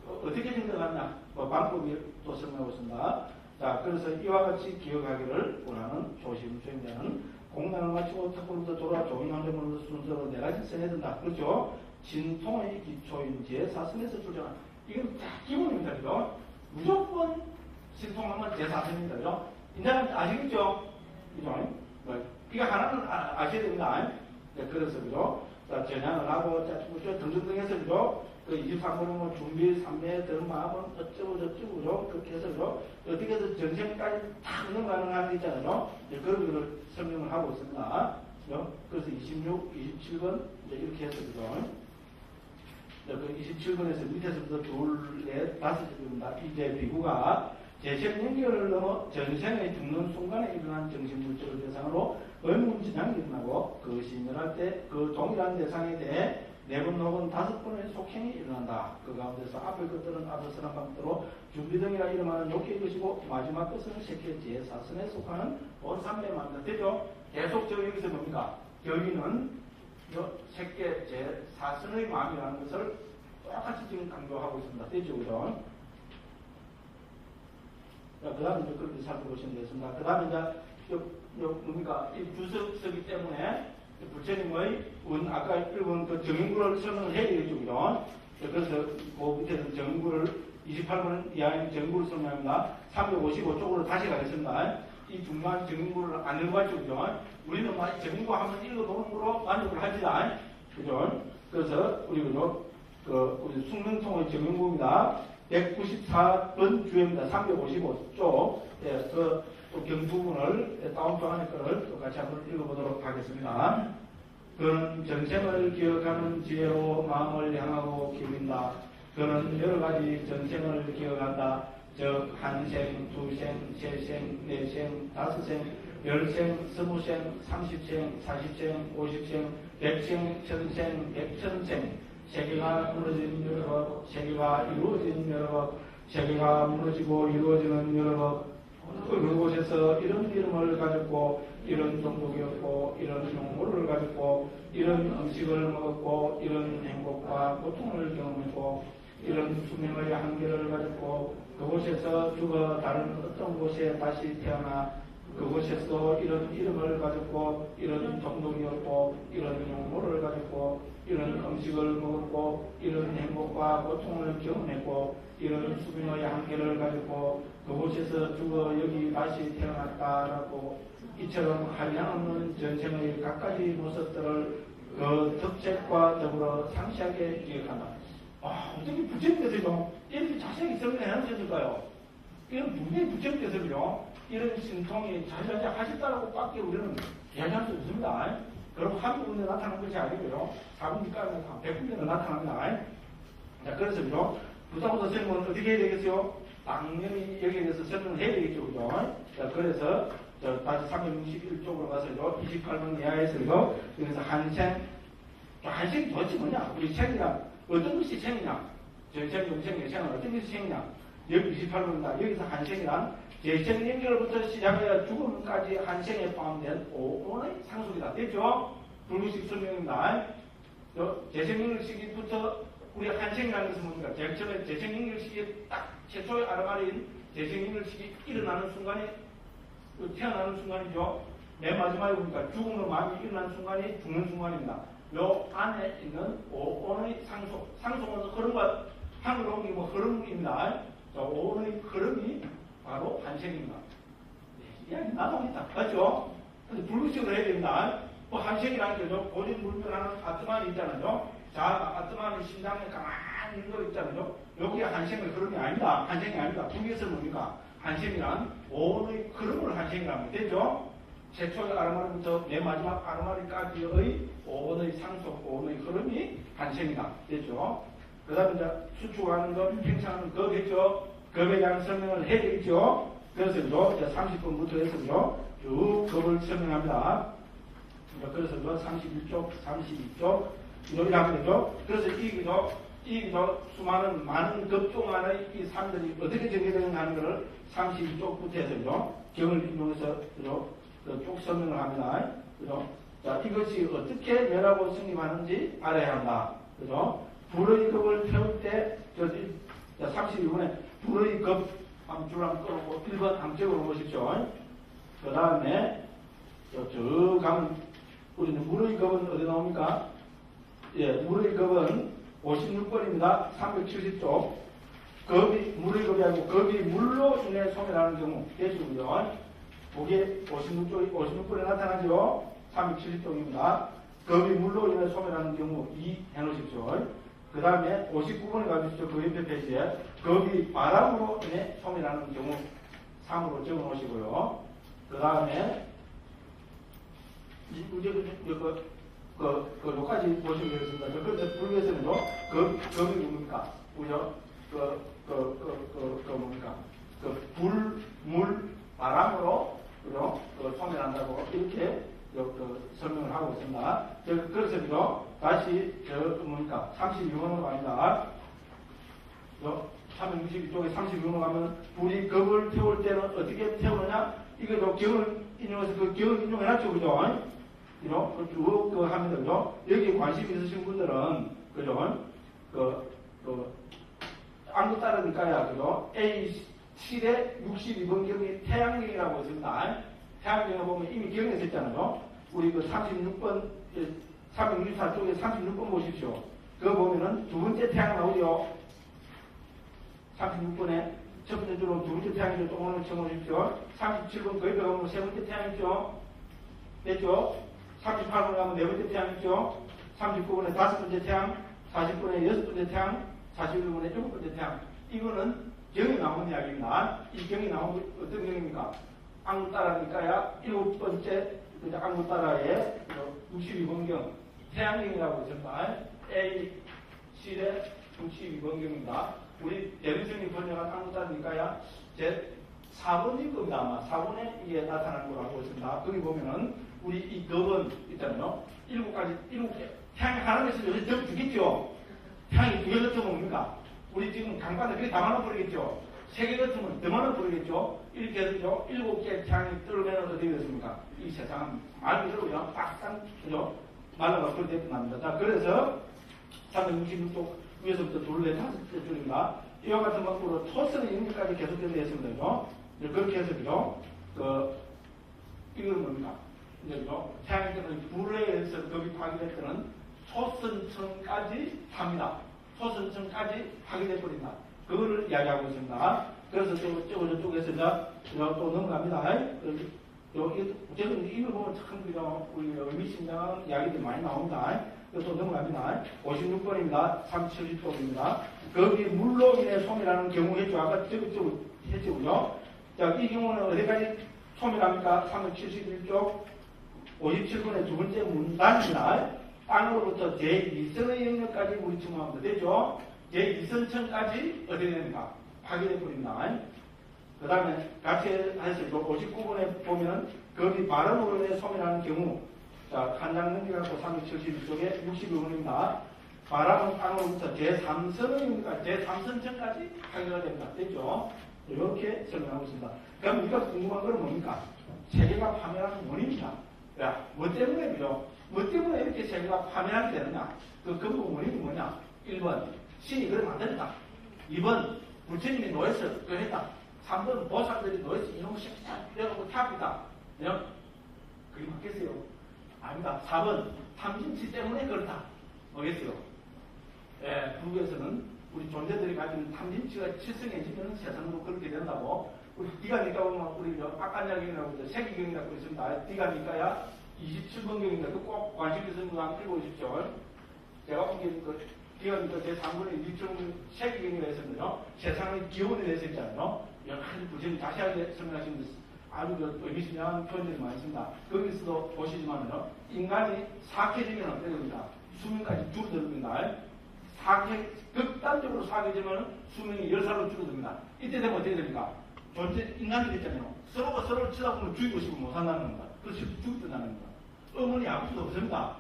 어떻게 생각하냐? 방법이 또 설명하고 있습니다. 자, 그래서 이와 같이 기억하기를 원하는 조심조임자는 공단을 마치고 탁구로부터 돌아와 종인환경으로서 순서로 4가지 써야 된다. 그렇죠? 진통의 기초인 제4선에서 출정한 이건 다 기본입니다. 그죠? 무조건 신통하면 제4선입니다. 그죠? 인자는 아시겠죠? 그죠? 이거 하나는 아셔야 됩니다. 네, 그래서 그죠? 자, 전향을 하고, 자, 등등등 해서 그죠? 그 23번은 뭐 준비, 삼매, 들마음은 어쩌고 저쩌고 그죠? 그렇게 해서 그죠? 어떻게 해서 전생까지 다 운영 가능한 게 있잖아요. 네, 그런 거를 설명을 하고 있습니다. 그죠? 그래서 26, 27번 이렇게 해서 그죠? 네, 그 27번에서 밑에서부터 둘, 넷, 다섯 입니다. 이제 비구가 재생 연결을 넘어 전생에 죽는 순간에 일어난 정신물질을 대상으로 의문진양이 일어나고 그것이 일어날 때 그 동일한 대상에 대해 4번 혹은 5번의 속행이 일어난다. 그 가운데서 앞의 것들은 앞서 선한 방법으로 준비등이라 이름하는 욕계의 것이고 마지막 것은 색계 제4선에 속하는 본삼매만다. 되죠? 계속 여기서 뭡니까? 여기는 색계 제4선의 마음이라는 것을 똑같이 지금 강조하고 있습니다. 되죠? 그죠? 그 다음에 이제 그렇게 살펴보시면 되겠습니다. 그 다음에 이제, 뭡니까? 이 주석서기 때문에 부처님의 아까 읽은 그 정인구를 설명을 해야 되겠죠. 그죠? 그래서 그 밑에서 정인구를 28번 이하의 정인구를 설명합니다. 355쪽으로 다시 가겠습니다. 이 중간 정인구를 안 읽어봤죠. 그죠? 우리는 정인구 한번 읽어보는 거로 만족을 합니다. 그죠? 그래서 우리 그죠? 우리 숙명통의 정인구입니다. 194번 주입니다. 355쪽. 예, 그 경부분을 다운표 안에 거를 똑같이 한번 읽어보도록 하겠습니다. 그는 전생을 기억하는 지혜로 마음을 향하고 기울인다. 그는 여러 가지 전생을 기억한다. 즉 한생, 두생, 세생, 네생, 다섯생, 열생, 스무생, 30생, 40생, 50생, 100생, 천생, 백천생, 세계가 무너진 여러 법, 세계가 이루어진 여러 법, 세계가 무너지고 이루어지는 여러 법, 그곳에서 이런 이름을 가졌고 이런 종족이었고 이런 용모를 가졌고 이런 음식을 먹었고 이런 행복과 고통을 경험했고 이런 수명의 한계를 가졌고 그곳에서 죽어 다른 어떤 곳에 다시 태어나 그곳에서 이런 이름을 가졌고 이런 동동이었고 이런 용모를 가졌고 이런 음식을 먹었고 이런 행복과 고통을 경험했고 이런 수명의 한계를 가졌고 그곳에서 죽어 여기 다시 태어났다라고 이처럼 한량없는 전생의 각가지 모습들을 그 덕책과 더불어 상세하게 기억한다. 어떻게 부처님께서 이렇게 자세하게 설명해 놓으셨을까요? 이런 분명히 부처님께서요 이런 신통이 자세하게 하셨다라고 밖에 우리는 이야기할 수 없습니다. 그럼 한 군데 나타난 것이 아니고요. 4분기까지 100군데는 나타납니다. 자, 그래서요, 부타부터 설명은 어떻게 해야 되겠어요? 당연히 여기에 대해서 설명을 해야 되겠죠. 그죠? 자, 그래서, 다시 361쪽으로 가서요, 28번 이하에서요, 여기서 한생이 도대체 뭐냐? 우리 생이란 어떤 것이 생이냐? 전생, 영생, 여생은 어떤 것이 생이냐? 여기 28번입니다. 여기서 한생이란 재생 연결부터 시작하여 죽음까지 한생에 포함된 오온의 상속이다. 됐죠? 불구식 설명입니다. 재생 연결 시기부터 우리 한생이라는 것은 뭡니까? 제일 처음에 재생 연결 시기에 딱 최초의 아르마리인 재생 연결 시기 일어나는 순간이 태어나는 순간이죠. 맨 마지막에 보니까 죽음으로 마음이 일어나는 순간이 죽는 순간입니다. 요 안에 있는 오온의 상속. 상속은 흐름과 한글로 옮기면 흐름입니다. 오온의 흐름이 바로 한생입니다. 이야기 나눠보겠다. 맞죠? 근데 불구식으로 해야 됩니다. 한생이라는 게죠. 고진불변하는 아트만이 있잖아요. 자, 아트만이 심장에 가만히 있는 거 있잖아요. 여기에 한생의 흐름이 아니다. 한생이 아니다. 불교에서 뭡니까? 한생이란 오온의 흐름을 한생이라고 하면 되죠? 최초의 아르마리부터 맨 마지막 아르마리까지의 오온의 상속, 오온의 흐름이 한생이다. 됐죠? 그 다음에 이제 수축하는 것, 팽창하는 거겠죠? 겁에 대한 설명을 해야 되겠죠? 그래서 이제 30분부터 해서요, 쭉 겁을 설명합니다. 그래서 31쪽, 32쪽, 이렇게 하면 되죠? 그래서 이기도 수많은, 많은 겁종 안에 이 사람들이 어떻게 정해되는가 하는 것을 32쪽부터 해서요, 경을 인용해서 쭉 설명을 합니다. 그죠? 자, 이것이 어떻게 멸하고 승리하는지 알아야 한다. 그죠? 불의 겁을 태울 때, 32번에 불의 겁, 줄 한번 끌어오고 1번 함정으로 보십시오. 그 다음에, 쭉 가면, 우리는 물의 겁은 어디 나옵니까? 예, 물의 겁은 56번입니다. 370쪽. 물의 겁이 아니고, 겁이 물로 인해 소멸하는 경우, 계시고요. 그게 56번에 나타나죠? 370쪽입니다. 겁이 물로 인해 소멸하는 경우 2 해놓으십시오. 그 다음에 59번에 가주시죠. 그 옆에 페이지에 겁이 바람으로 인해 소멸하는 경우 3으로 적어 놓으시고요. 그 다음에 요까지 보시면 되겠습니다. 그래서 불교에서는요, 겁이 뭡니까? 그죠? 뭡니까? 불, 물, 바람으로, 그죠? 소멸한다고 이렇게 설명을 하고 있습니다. 그래서 다시 뭡니까? 32번으로 갑니다. 362쪽에 32번으로 가면 불이 겁을 태울 때는 어떻게 태우느냐? 이거 경을 인용해서 그 경을 인용해놨죠, 그죠? 쭉 합니다, 그죠? 여기에 관심 있으신 분들은, 그죠? 안구 따르니까야, 그죠? A7의 62번 경이 태양경이라고 있습니다. 태양경에 보면 이미 경에서 있잖아요. 우리 36번, 364쪽에 36번 보십시오. 그거 보면은 두 번째 태양 나오죠. 36번에 첫 번째 줄로 두 번째 태양이죠. 조금만 쳐보십시오. 37번 그 옆에 가면 세 번째 태양 있죠. 됐죠? 38번에 가면 네 번째 태양 있죠. 39번에 다섯 번째 태양, 40번에 여섯 번째 태양, 41번에 일곱 번째 태양. 이거는 경이 나오는 이야기입니다. 이 경이 나오는 어떤 경입니까? 안구 따라니까야 일곱 번째 안구 따라의 62번경 태양경이라고 있습니다. A7의 62번경입니다. 우리 대리선이 번역한 안구 따라니까야 제 4번일 겁니다. 아마 4번에 이게 나타나는 거라고 있습니다. 거기 보면은 우리 이 겁은 있잖아요. 7개. 태양이 하나에서 요새 점 두겠죠? 태양이 두 개 같으면 뭡니까? 우리 지금 강판에 그게 다 많아버리겠죠? 3개 같으면 더 많아버리겠죠? 이렇게 해서 7개 태양이 뜨면 어떻게 됐습니까? 이 세상은 말 그대로 그냥 빡상, 그죠? 말라가 그렇게 납니다. 자, 그래서 366쪽 위에서부터 둘, 넷, 다섯 줄입니다. 이와 같은 방법으로 초선의 영역까지 계속된다 했습니다. 그렇게 해서, 그죠? 이건 뭡니까? 이제, 그죠? 태양의 때는 불에 의해서 겁이 파괴될 때는 초선층까지 합니다. 초선층까지 파괴돼버린다. 그거를 이야기하고 있습니다. 그래서 저쪽에서 또 넘어갑니다. 여기, 저는 이걸 보면 참, 그죠? 우리 의미심장한 이야기들이 많이 나옵니다. 또 넘어갑니다. 56번입니다. 370쪽입니다. 거기 물로 인해 소멸하는 경우 했죠. 아까 저거 했죠. 그죠? 자, 이 경우는 어디까지 소멸합니까? 371쪽 57번의 두 번째 문단입니다. 땅으로부터 제2선의 영역까지 우리 증명합니다. 됐죠? 제2선층까지 어떻게 됩니까? 파괴돼 버립니다. 그 다음에 같이 해서 59번에 보면은 거기 바람으로 인해 소멸하는 경우, 자, 한 장 넘겨갖고 371쪽에 62번입니다. 바람은 땅으로부터 제3선의 제3선층까지 파괴가 됩니다. 됐죠? 이렇게 설명하고 있습니다. 그럼 우리가 궁금한 건 뭡니까? 세계가 파멸하는 원인입니다. 야, 뭐 때문에, 그죠? 뭐 때문에 이렇게 세계가 파멸하게 되느냐? 그 근본 원인이 뭐냐? 1번, 신이 그걸 만들었다. 2번, 부처님이 노예서 그랬다. 3번, 보살들이 노예서 이놈의 새끼다. 이래갖고 탑이다. 그게 맞겠어요? 아닙니다. 4번, 탐진치 때문에 그렇다. 뭐겠어요? 예, 불교에서는 우리 존재들이 가진 탐진치가 칠성해지면 세상으로 그렇게 된다고. 우리 디가니까 보면 우리 빡간약경이라고 세기경이라고 있습니다. 디가니까야 27번경인데 꼭 관심있으면 한번 읽어보십시오. 제가 본 게 디가니까 제3번에 일종 세기경이라 했었는데요. 세상의 기원에 대해서 했잖아요. 여러 부처님 자세하게 설명하시는 아주 의미심장한 표현들이 많이 있습니다. 거기서도 보시지만요. 인간이 사악해지면 어떻게 됩니까? 수명까지 줄어듭니다. 극단적으로 사악해지면 수명이 10살로 줄어듭니다. 이때 되면 어떻게 됩니까? 존재, 인간이 됐잖아요. 서로가 서로를 쳐다보면 죽이고 싶으면 못 산다는 겁니다. 그래서 죽겠다는 겁니다. 어머니 아버지도 없습니다.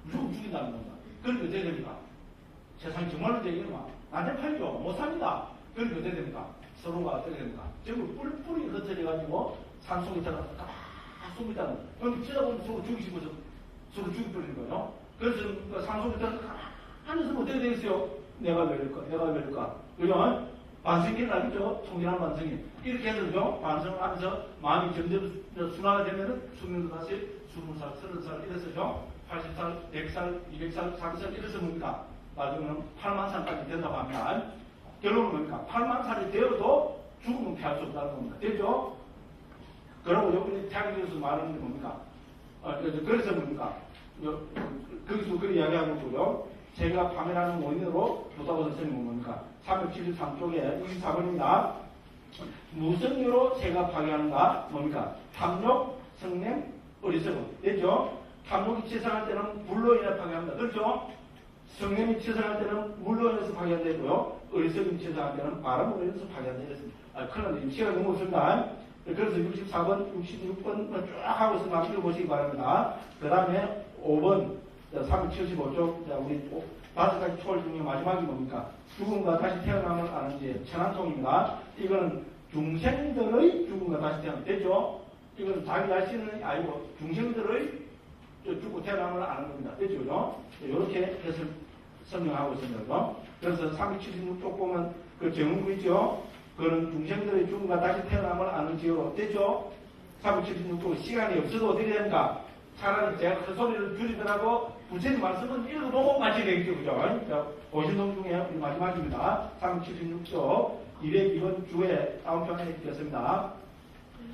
무조건 죽인다는 겁니다. 그러니까 어떻게 됩니까? 세상이 정말로 되겠구나. 나한테 팔죠. 못 삽니다. 그러니까 어떻게 됩니까? 서로가 어떻게 됩니까? 전부 뿌리 흩어져가지고 산속에 있다가 숨이 있다는 거예요. 그럼 쳐다보면 서로 죽이고 싶어서 서로 죽여버리는 거예요. 그래서 그 산속에 있다가 하면서 어떻게 되겠어요? 내가 왜일까? 그죠? 반성기는 알겠죠? 통일한 반성기. 이렇게 해서죠, 반성을 하면서 마음이 점점 순화가 되면은 수명도 다시 20살, 30살 이래서죠, 80살, 100살, 200살, 400살 이래서 뭡니까? 나중에는 8만 살까지 된다고 합니다. 결론은 뭡니까? 8만 살이 되어도 죽음은 피할 수 없다는 겁니다. 됐죠? 그러고 여기 태양에서 말하는 게 뭡니까? 그래서 뭡니까? 거기서 그렇게 이야기하고 있고요. 제가 파멸하는 원인으로 도사고 선생님은 뭡니까? 373쪽에 24번입니다. 무슨 이유로 제가 파괴하는가? 뭡니까? 탐욕, 성냄, 어리석음. 됐죠? 탐욕이 치성할 때는 물로 인해 파괴합니다. 그렇죠? 성냄이 치성할 때는 물로 인해서 파괴되고요. 어리석음이 치성할 때는 바람으로 인해서 파괴된다. 큰일 났네. 시간이 너무 없습니다. 그래서 64번, 66번 쭉 하고 있으면 한번 읽어보시기 바랍니다. 그 다음에 5번, 375쪽, 우리 5가지 초월 중에 마지막이 뭡니까? 죽음과 다시 태어남을 아는지 천안통입니다. 이거는 중생들의 죽음과 다시 태어남 됐죠? 이건 자기 자신은 아니고 중생들의 죽고 태어남을 아는 겁니다. 됐죠? 이렇게 해서 설명하고 있습니다. 그래서 376쪽 보면 그 정부 있죠? 그거는 중생들의 죽음과 다시 태어남을 아는 지혜로 됐죠? 376쪽 시간이 없어도 어떻게 됩니까? 차라리 제가 그 소리를 줄이더라도 부처님 말씀은 읽어보고 마치게 되겠죠. 그죠? 오신동 중에 우리 마지막입니다. 376쪽 202번 주에 다운편에 있겠습니다.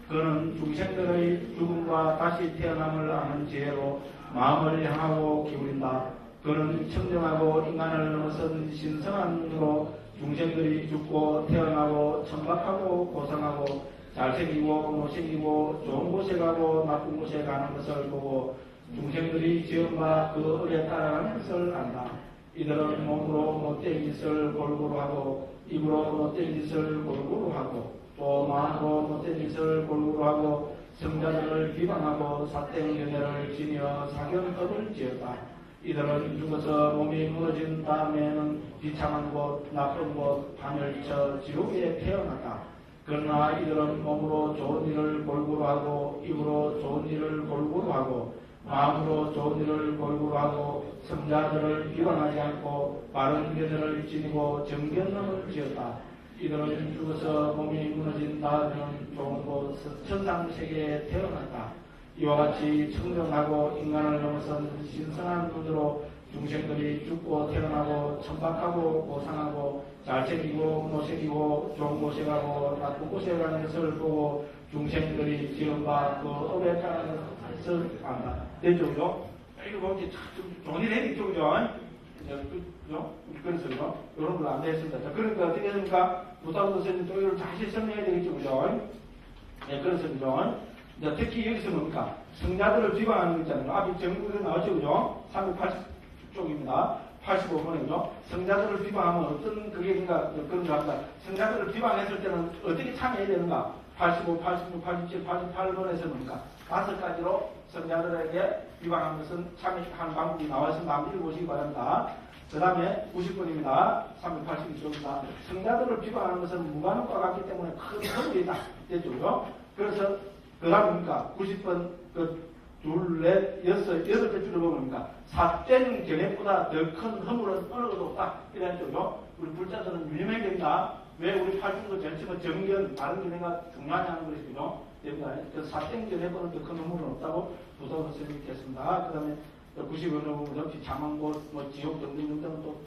그는 중생들의 죽음과 다시 태어남을 아는 지혜로 마음을 향하고 기울인다. 그는 청정하고 인간을 넘어선 신성한 눈으로 중생들이 죽고 태어나고 천박하고 고상하고 잘생기고 못생기고 좋은 곳에 가고 나쁜 곳에 가는 것을 보고 중생들이 지음과 그 을에 따라가는 것을 안다. 이들은 몸으로 못된 짓을 골고루 하고 입으로 못된 짓을 골고루 하고 또 마음으로 못된 짓을 골고루 하고 성자들을 비방하고 사땡 연애를 지니어 사견법을 지었다. 이들은 죽어서 몸이 무너진 다음에는 비참한 곳, 나쁜 곳, 하늘처 지옥에 태어났다. 그러나 이들은 몸으로 좋은 일을 골고루 하고 입으로 좋은 일을 골고루 하고 마음으로 좋은 일을 골고루 하고 성자들을 비방하지 않고 바른 견을 지니고 정견을 지었다. 이들은 죽어서 몸이 무너진 다음에는 좋은 곳 천상세계에 태어났다. 이와 같이 청정하고 인간을 넘어선 신성한 눈으로 중생들이 죽고 태어나고 천박하고 고상하고 잘생기고 못생기고 좋은 곳에 가고 나쁜 곳에 가는 것을 보고 중생들이 지은 바그 업에 따라서 안다. 됐죠? 이거 이렇게 좋은 일 했겠죠? 그죠? 그래서 이런 걸 안 됐습니다. 자, 그러니까 어떻게 됩니까? 부담도 선생님 또 이걸 다시 설명해야 되겠죠? 그죠? 네, 그래서 그죠? 특히 여기서 뭡니까? 성자들을 비방하는 거 있잖아요. 앞에 정부에 나오죠? 그죠? 380쪽입니다. 85번이죠. 성자들을 비방하면 어떤 그게인가 그런 거 합니다. 성자들을 비방했을 때는 어떻게 참여해야 되는가? 85, 86, 87, 88번에서 뭡니까? 5가지로 성자들에게 비방한 것은 참여한 방법이 나와 있습니다. 한번 읽어보시기 바랍니다. 그 다음에 90번입니다. 382쪽입니다. 성자들을 비방하는 것은 무관함과 같기 때문에 큰 허물이다. 됐죠? 그래서 그 다음 뭡니까? 90번 둘, 넷, 여섯 개 줄여보니까 삿된 견해보다 더 큰 허물은 어느 것도 없다. 이런 쪽이요. 우리 불자들은 유념해야 됩니다. 왜 우리 팔중도 제일 처음에 정견, 다른 견해가 중요하냐는 것이죠. 됩니다. 그 삿된 견해보다 더 큰 허물은 없다고 부도를 설명했습니다. 그 다음에 90번으로 보면 역시 장원곳, 지옥 등등등등 또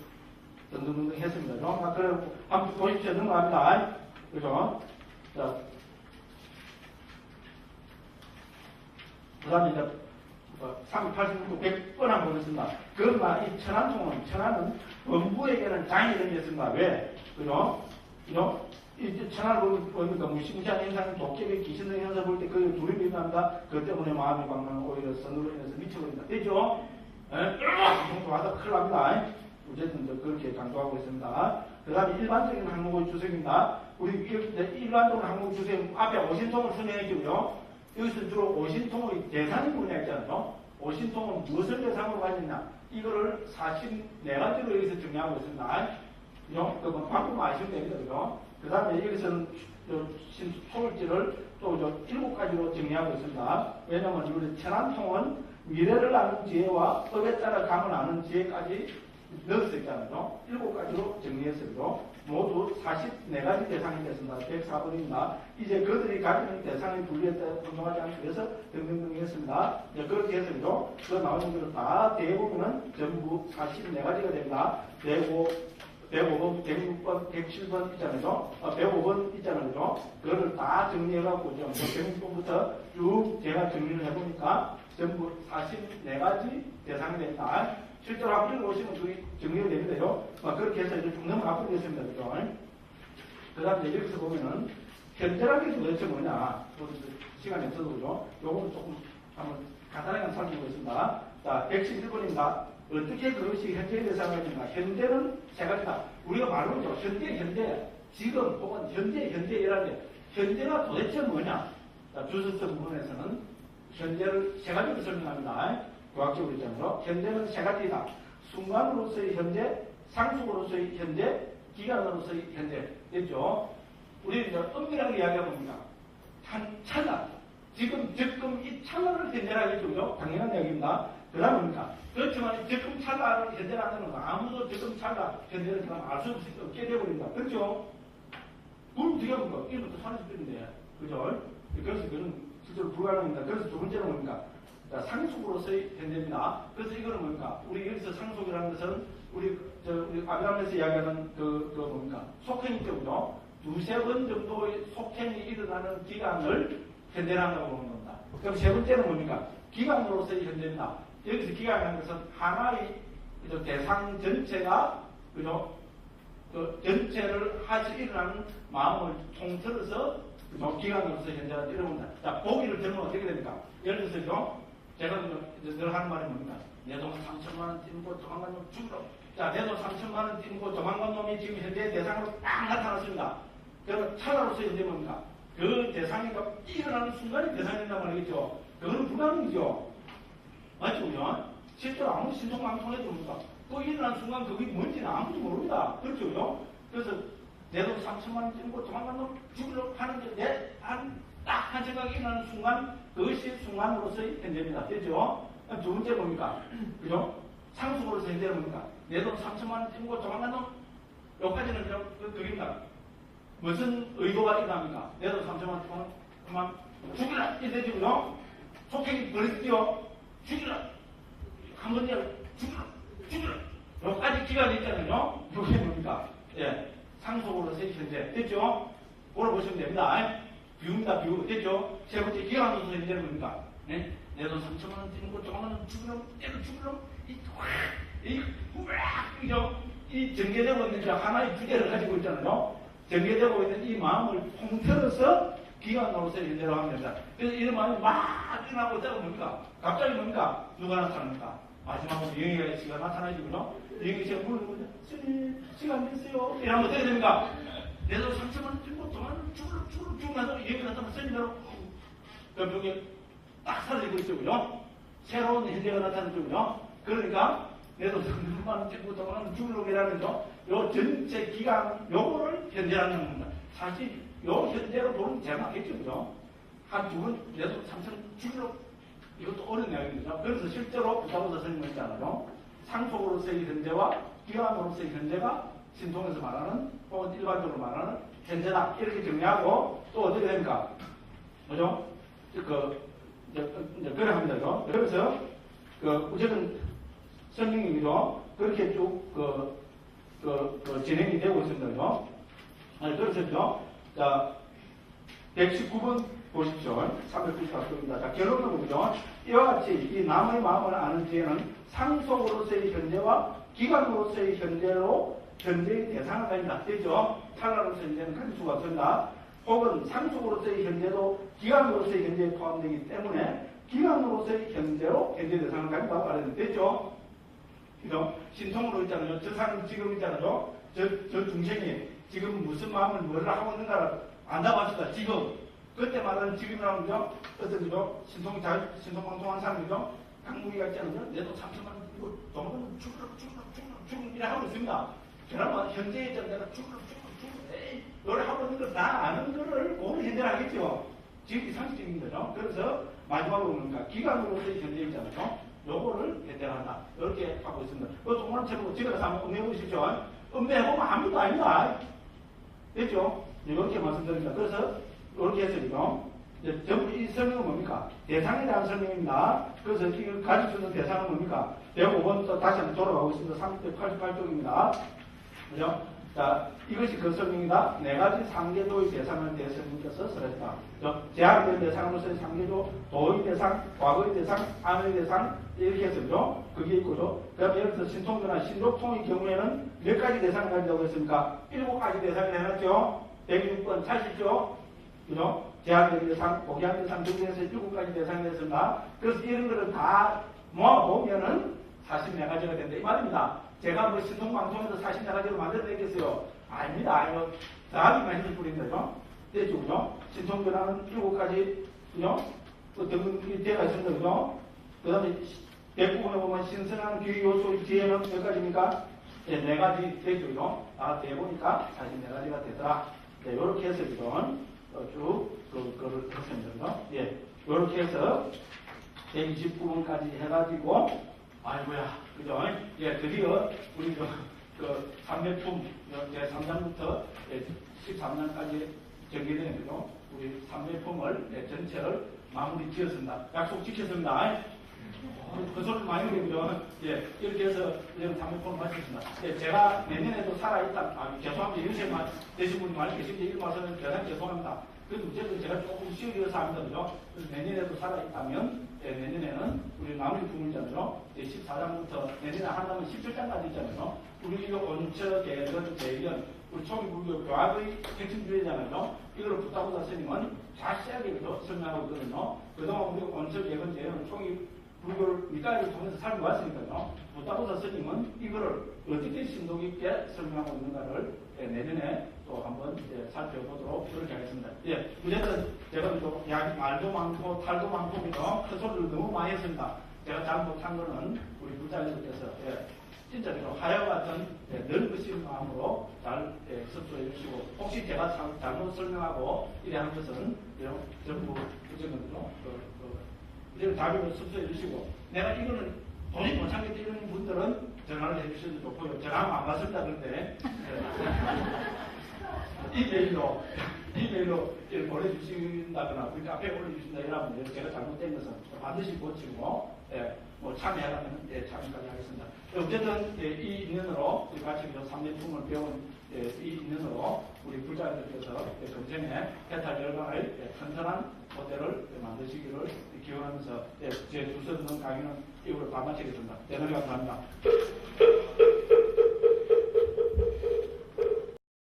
등등등등 했습니다. 그래 한번 보십시오. 넘어갑니다. 그죠? 자. 그 다음에 이제 386, 100번 한번 보겠습니다. 그러나 이 천안은 원부에게는 장이 되겠습니다. 왜? 그죠? 그죠? 이 천안을 보니까 무시무시한 현상이 도깨비 귀신 등 현상 볼 때 그 둘이 비난한다. 그 때문에 마음이 방면 오히려 선으로 인해서 미쳐버린다. 됐죠? 와서 큰일 납니다. 어쨌든 그렇게 강조하고 있습니다. 그 다음에 일반적인 항목의 주석입니다. 우리 일반적인 항목 주석 앞에 오신통을 설명했고요. 여기서 주로 오신통의 대상이 뭐냐 했잖아요. 오신통은 무엇을 대상으로 가졌냐. 이거를 44가지로 여기서 정리하고 있습니다. 그죠? 그건 방금 아시면 됩니다. 그죠? 그 다음에 여기서는 소울지를 또 7가지로 정리하고 있습니다. 왜냐하면 우리 천안통은 미래를 아는 지혜와 법에 따라 감을 아는 지혜까지 넣을 수 있잖아요. 7가지로 정리했어요. 모두 44가지 대상이 됐습니다. 104번입니다. 이제 그들이 가지는 대상의 분리에 따라 분동하지 않기 위해서 등등등 했습니다. 그렇게 해서요. 그 나오는 것을 다 대부분은 전부 44가지가 됩니다. 105번, 106번, 107번 있잖아요. 105번 있잖아요. 그거를 다 정리해갖고, 106번부터 쭉 제가 정리를 해보니까 전부 44가지 대상이 됩니다. 실제로 앞으로 오시면 그게 정리가 됩니다요. 그렇게 해서 이제 쭉 넘어가 보겠습니다. 그죠? 그 다음에 여기서 보면은, 현재라는 게 도대체 뭐냐. 시간이 없어도 그죠? 요거는 조금 한번 간단하게 살펴보겠습니다. 자, 111번입니다. 어떻게 그것이 현재의 대상이 되는가? 현재는 세 가지다. 우리가 말하죠. 현재, 지금 혹은 현재이라는데, 현재가 도대체 뭐냐? 자, 주석서 부분에서는 현재를 세 가지로 설명합니다. 과학적으로 있잖아요. 현재는 세 가지이다. 순간으로서의 현재, 상속으로서의 현재, 기간으로서의 현재. 됐죠? 우리 이제 엄밀하게 이야기해봅니다. 한 찰나. 지금 이 찰나를 현재라고 했죠. 당연한 이야기입니다. 그 다음에 뭡니까? 그렇지만 지금 찰나를 현재라는 건 아무도 지금 찰나 현재를 지금 알 수 없게 되어버립니다. 그렇죠? 그럼 어떻게 합니까? 1부터 30분인데. 그죠? 그래서 그건 실제로 불가능합니다. 그래서 두 번째는 뭡니까? 자, 상속으로서의 현재입니다. 그래서 이거는 뭡니까? 우리 여기서 상속이라는 것은 우리 아브라함에서 이야기하는 뭡니까? 속행이 때문에 두세 번 정도의 속행이 일어나는 기간을 현재라고 보는 겁니다. 그럼 세 번째는 뭡니까? 기간으로서의 현재입니다. 여기서 기간이라는 것은 하나의 대상 전체가 그죠? 그 전체를 하시 일어나는 마음을 통틀어서 기간으로서 현재가 이러면 자, 보기를 들면 어떻게 됩니까? 예를 들어서 제가 늘 하는 말이 뭡니까? 내 돈 3천만 원 띠고 조만간 놈 죽으러. 자, 내 돈 3천만 원 띠고 조만간 놈이 지금 현재 대상으로 딱 나타났습니다. 그러면 찰나로서 현재 뭡니까? 그 대상이 일어나는 순간이 대상이란 말이겠죠. 그거는 불가능이죠. 맞죠, 그죠? 실제로 아무리 신통방통해도 뭡니까? 그 일어나는 순간 그게 뭔지는 아무도 모릅니다. 그렇죠, 그죠? 그래서 내 돈 3천만 원 띠고 조만간 놈 죽으러 하는데 딱 한 생각이 일어나는 순간 그것이 순간으로서의 현재입니다. 됐죠? 두 번째 뭡니까? 그죠? 상속으로서 현재는 뭡니까? 내 돈 3천만 원 떼고 조만간 놈? 여기까지는 그냥 그입니다. 무슨 의도가 있답니까? 내 돈 3천만 원 떼고 그만 죽이라! 이래 되고요. 속행이 버리지요. 죽이라! 한 번이라도 죽이라! 죽이라! 여기까지 기간이 있잖아요. 이게 뭡니까? 예. 상속으로서의 현재. 됐죠? 물어보시면 됩니다. 비유입니다, 비유. 됐죠? 세 번째, 기간으로서 현재는 뭡니까? 네? 내 돈 3천만 원 떼는 거 조금만 죽이럼, 때로 죽이럼, 그죠? 이 전개되고 있는 하나의 주제를 가지고 있잖아요. 전개되고 있는 이 마음을 통틀어서 기간으로서 현재로 하면 됩니다. 그래서 이런 마음이 막 일어나고 있다가 뭡니까? 갑자기 뭡니까? 누가 나타납니까? 마지막으로 영희가 씨가 나타나지군요. 영희 씨가 물어보죠. 스님, 시간 됐어요. 이러면 어떻게 됩니까? 내 돈 3천만 원 들고 동안 쭉 나서 영희 나타나면 스님으로 여기 딱 사라지고 있죠. 새로운 현재가 나타났죠. 그러니까 내 돈 3천만 원 들고 동안 죽으려고 요 전체 기간 요거를 현재라는 겁니다. 사실 요 현재로 보는 제목이겠죠. 한 두 번 내 돈 3천 원 죽으려고 이것도 어려운 이야기입니다. 그래서 실제로 부타보다 스님은 있잖아요. 상속으로서의 현재와 기간으로서의 현재가 신통에서 말하는 혹은 일반적으로 말하는 현재다. 이렇게 정리하고 또 어떻게 됩니까? 그죠? 이제 그래 합니다. 그래서 어쨌든 성경이죠. 그렇게 쭉 진행이 되고 있습니다. 그래서죠. 자, 119번 보십시오. 394쪽입니다. 자, 결론은 뭐죠? 이와 같이 이 남의 마음을 아는 지혜는 상속으로서의 현재와 기간으로서의 현재로 현재의 대상을 가진다. 되죠? 탈락으로서의 현재는 가질 수가 없습니다. 혹은 상속으로서의 현재도 기간으로서의 현재에 포함되기 때문에 기간으로서의 현재로 현재 대상을 가진다고 말했는데 되죠? 그죠? 신통으로 있잖아요. 저 사람 지금 있잖아요. 저 중생이 지금 무슨 마음을 뭘 하고 있는가를 안다고 합시다. 지금. 그때 말하는 지금이라는 거죠. 어떤 거죠? 신통방통한 사람이죠. 강무기가 있잖아요. 내도 3천만 원 이거 동은 죽으라 이래 하고 있습니다. 그러면 현재에 있잖아. 내가 죽으라 에이 노래 하고 있는 걸 다 아는 거를 그걸 현재를 하겠죠. 지금 이 상식적인 거죠. 그래서 마지막으로 뭡니까? 기간으로서의 현재 있잖아요. 요거를 현재한다. 이렇게 하고 있습니다. 그 동안처럼 집에서 한번 음해보시죠. 음해보면 아무것도 아니다. 됐죠? 이렇게 말씀드립니다. 그래서 이렇게 해서 전부 이 설명은 뭡니까? 대상에 대한 설명입니다. 그래서 이걸 가질 수 있는 대상은 뭡니까? 105번 또 다시 한번 돌아가고 있습니다. 388쪽입니다. 그죠? 자, 이것이 그 설명이다. 네 가지 상계도의 대상을 대설님께서 설했다. 제한된 대상으로서의 상계도, 도의 대상, 과거의 대상, 암의 대상, 이렇게 해서죠. 그게 있고죠. 그다음 예를 들어서 신통교나 신족통의 경우에는 몇 가지 대상을 가진다고 했습니까? 7가지 대상을 해놨죠. 106번 찾으시죠? 그죠? 제한된 대상, 고귀한 대상, 등등해서 7가지 대상이 됐습니다. 그래서 이런 거를 다 모아보면은 44가지가 된다. 이 말입니다. 제가 뭐 신통방송에서 44가지로 만들어내겠어요? 아닙니다. 이거 더하기만 해줄 뿐입니다. 됐죠? 그죠? 신통교라는 7가지, 그죠? 또 등등이 대가 있습니다. 그죠? 그 다음에 대부분에 보면 신선한 교육 요소의 뒤에는 몇 가지입니까? 네, 4가지 됐죠? 그죠? 다 대보니까 44가지가 되더라. 네, 요렇게 해서 이건 쭉 그거를 했습니다. 예, 요렇게 해서 129번까지 해가지고 아이고야, 그죠? 예, 드디어 우리 그 삼매품 제3장부터 13장까지 전개되는 거죠. 우리 삼매품을 전체를 마무리 지었습니다. 약속 지켰습니다. 그 소리 많이 들리죠. 예, 이렇게 해서 삼매품을 마쳤습니다. 예, 제가 내년에도 살아있다. 죄송합니다. 연세만 되신 분이 많이 계신데 이 말씀은 대단히 죄송합니다. 그래도 어쨌든 제가 조금 쉬어서 합니다. 그죠? 그래서 내년에도 살아있다면, 예, 내년에는 우리 마무리 부문이잖아요. 14장부터 내년에 한다면 17장까지 있잖아요. 우리 이거 원처, 개선, 재견, 우리 총기불교 교학의 핵심주의잖아요. 이걸 부타보다 스님은 자세하게 그죠? 설명하고 있거든요. 그동안 우리 원처, 개선, 재견은 총기불교를 밑가지를 통해서 살펴왔으니까요. 부타보다 스님은 이거를 어떻게 심도 깊게 설명하고 있는가를, 예, 내년에 또 한번 살펴보도록 그렇게 하겠습니다. 예, 어쨌든 제가 좀 말도 많고 탈도 많고 큰 소리를 너무 많이 했습니다. 제가 잘못한 거는 우리 부장님께서, 예, 진짜 하여 같은, 예, 넓으신 마음으로 잘, 예, 섭조해 주시고, 혹시 제가 잘못 설명하고 이래 한 것은 전부 부정으로 이제 자료를 섭취해 주시고, 내가 이거는 돈이 못 참겠다 이런 분들은 전화를 해주셔도 좋고요. 전화 안 받습니다. 그런데 이메일로 보내주신다거나 우리 카페에 올려주신다 이러면 제가 잘못된 것은 반드시 고치고 뭐 참여하라면 참여까지 하겠습니다. 어쨌든 이 인연으로 우리 같이 3년품을 배운 이 인연으로 우리 부자들께서 금생에 해탈 열강을 튼튼한 모델을 만드시기를 기원하면서 제 주선 강의는 이후로 다 마치겠습니다. 대단히 감사합니다.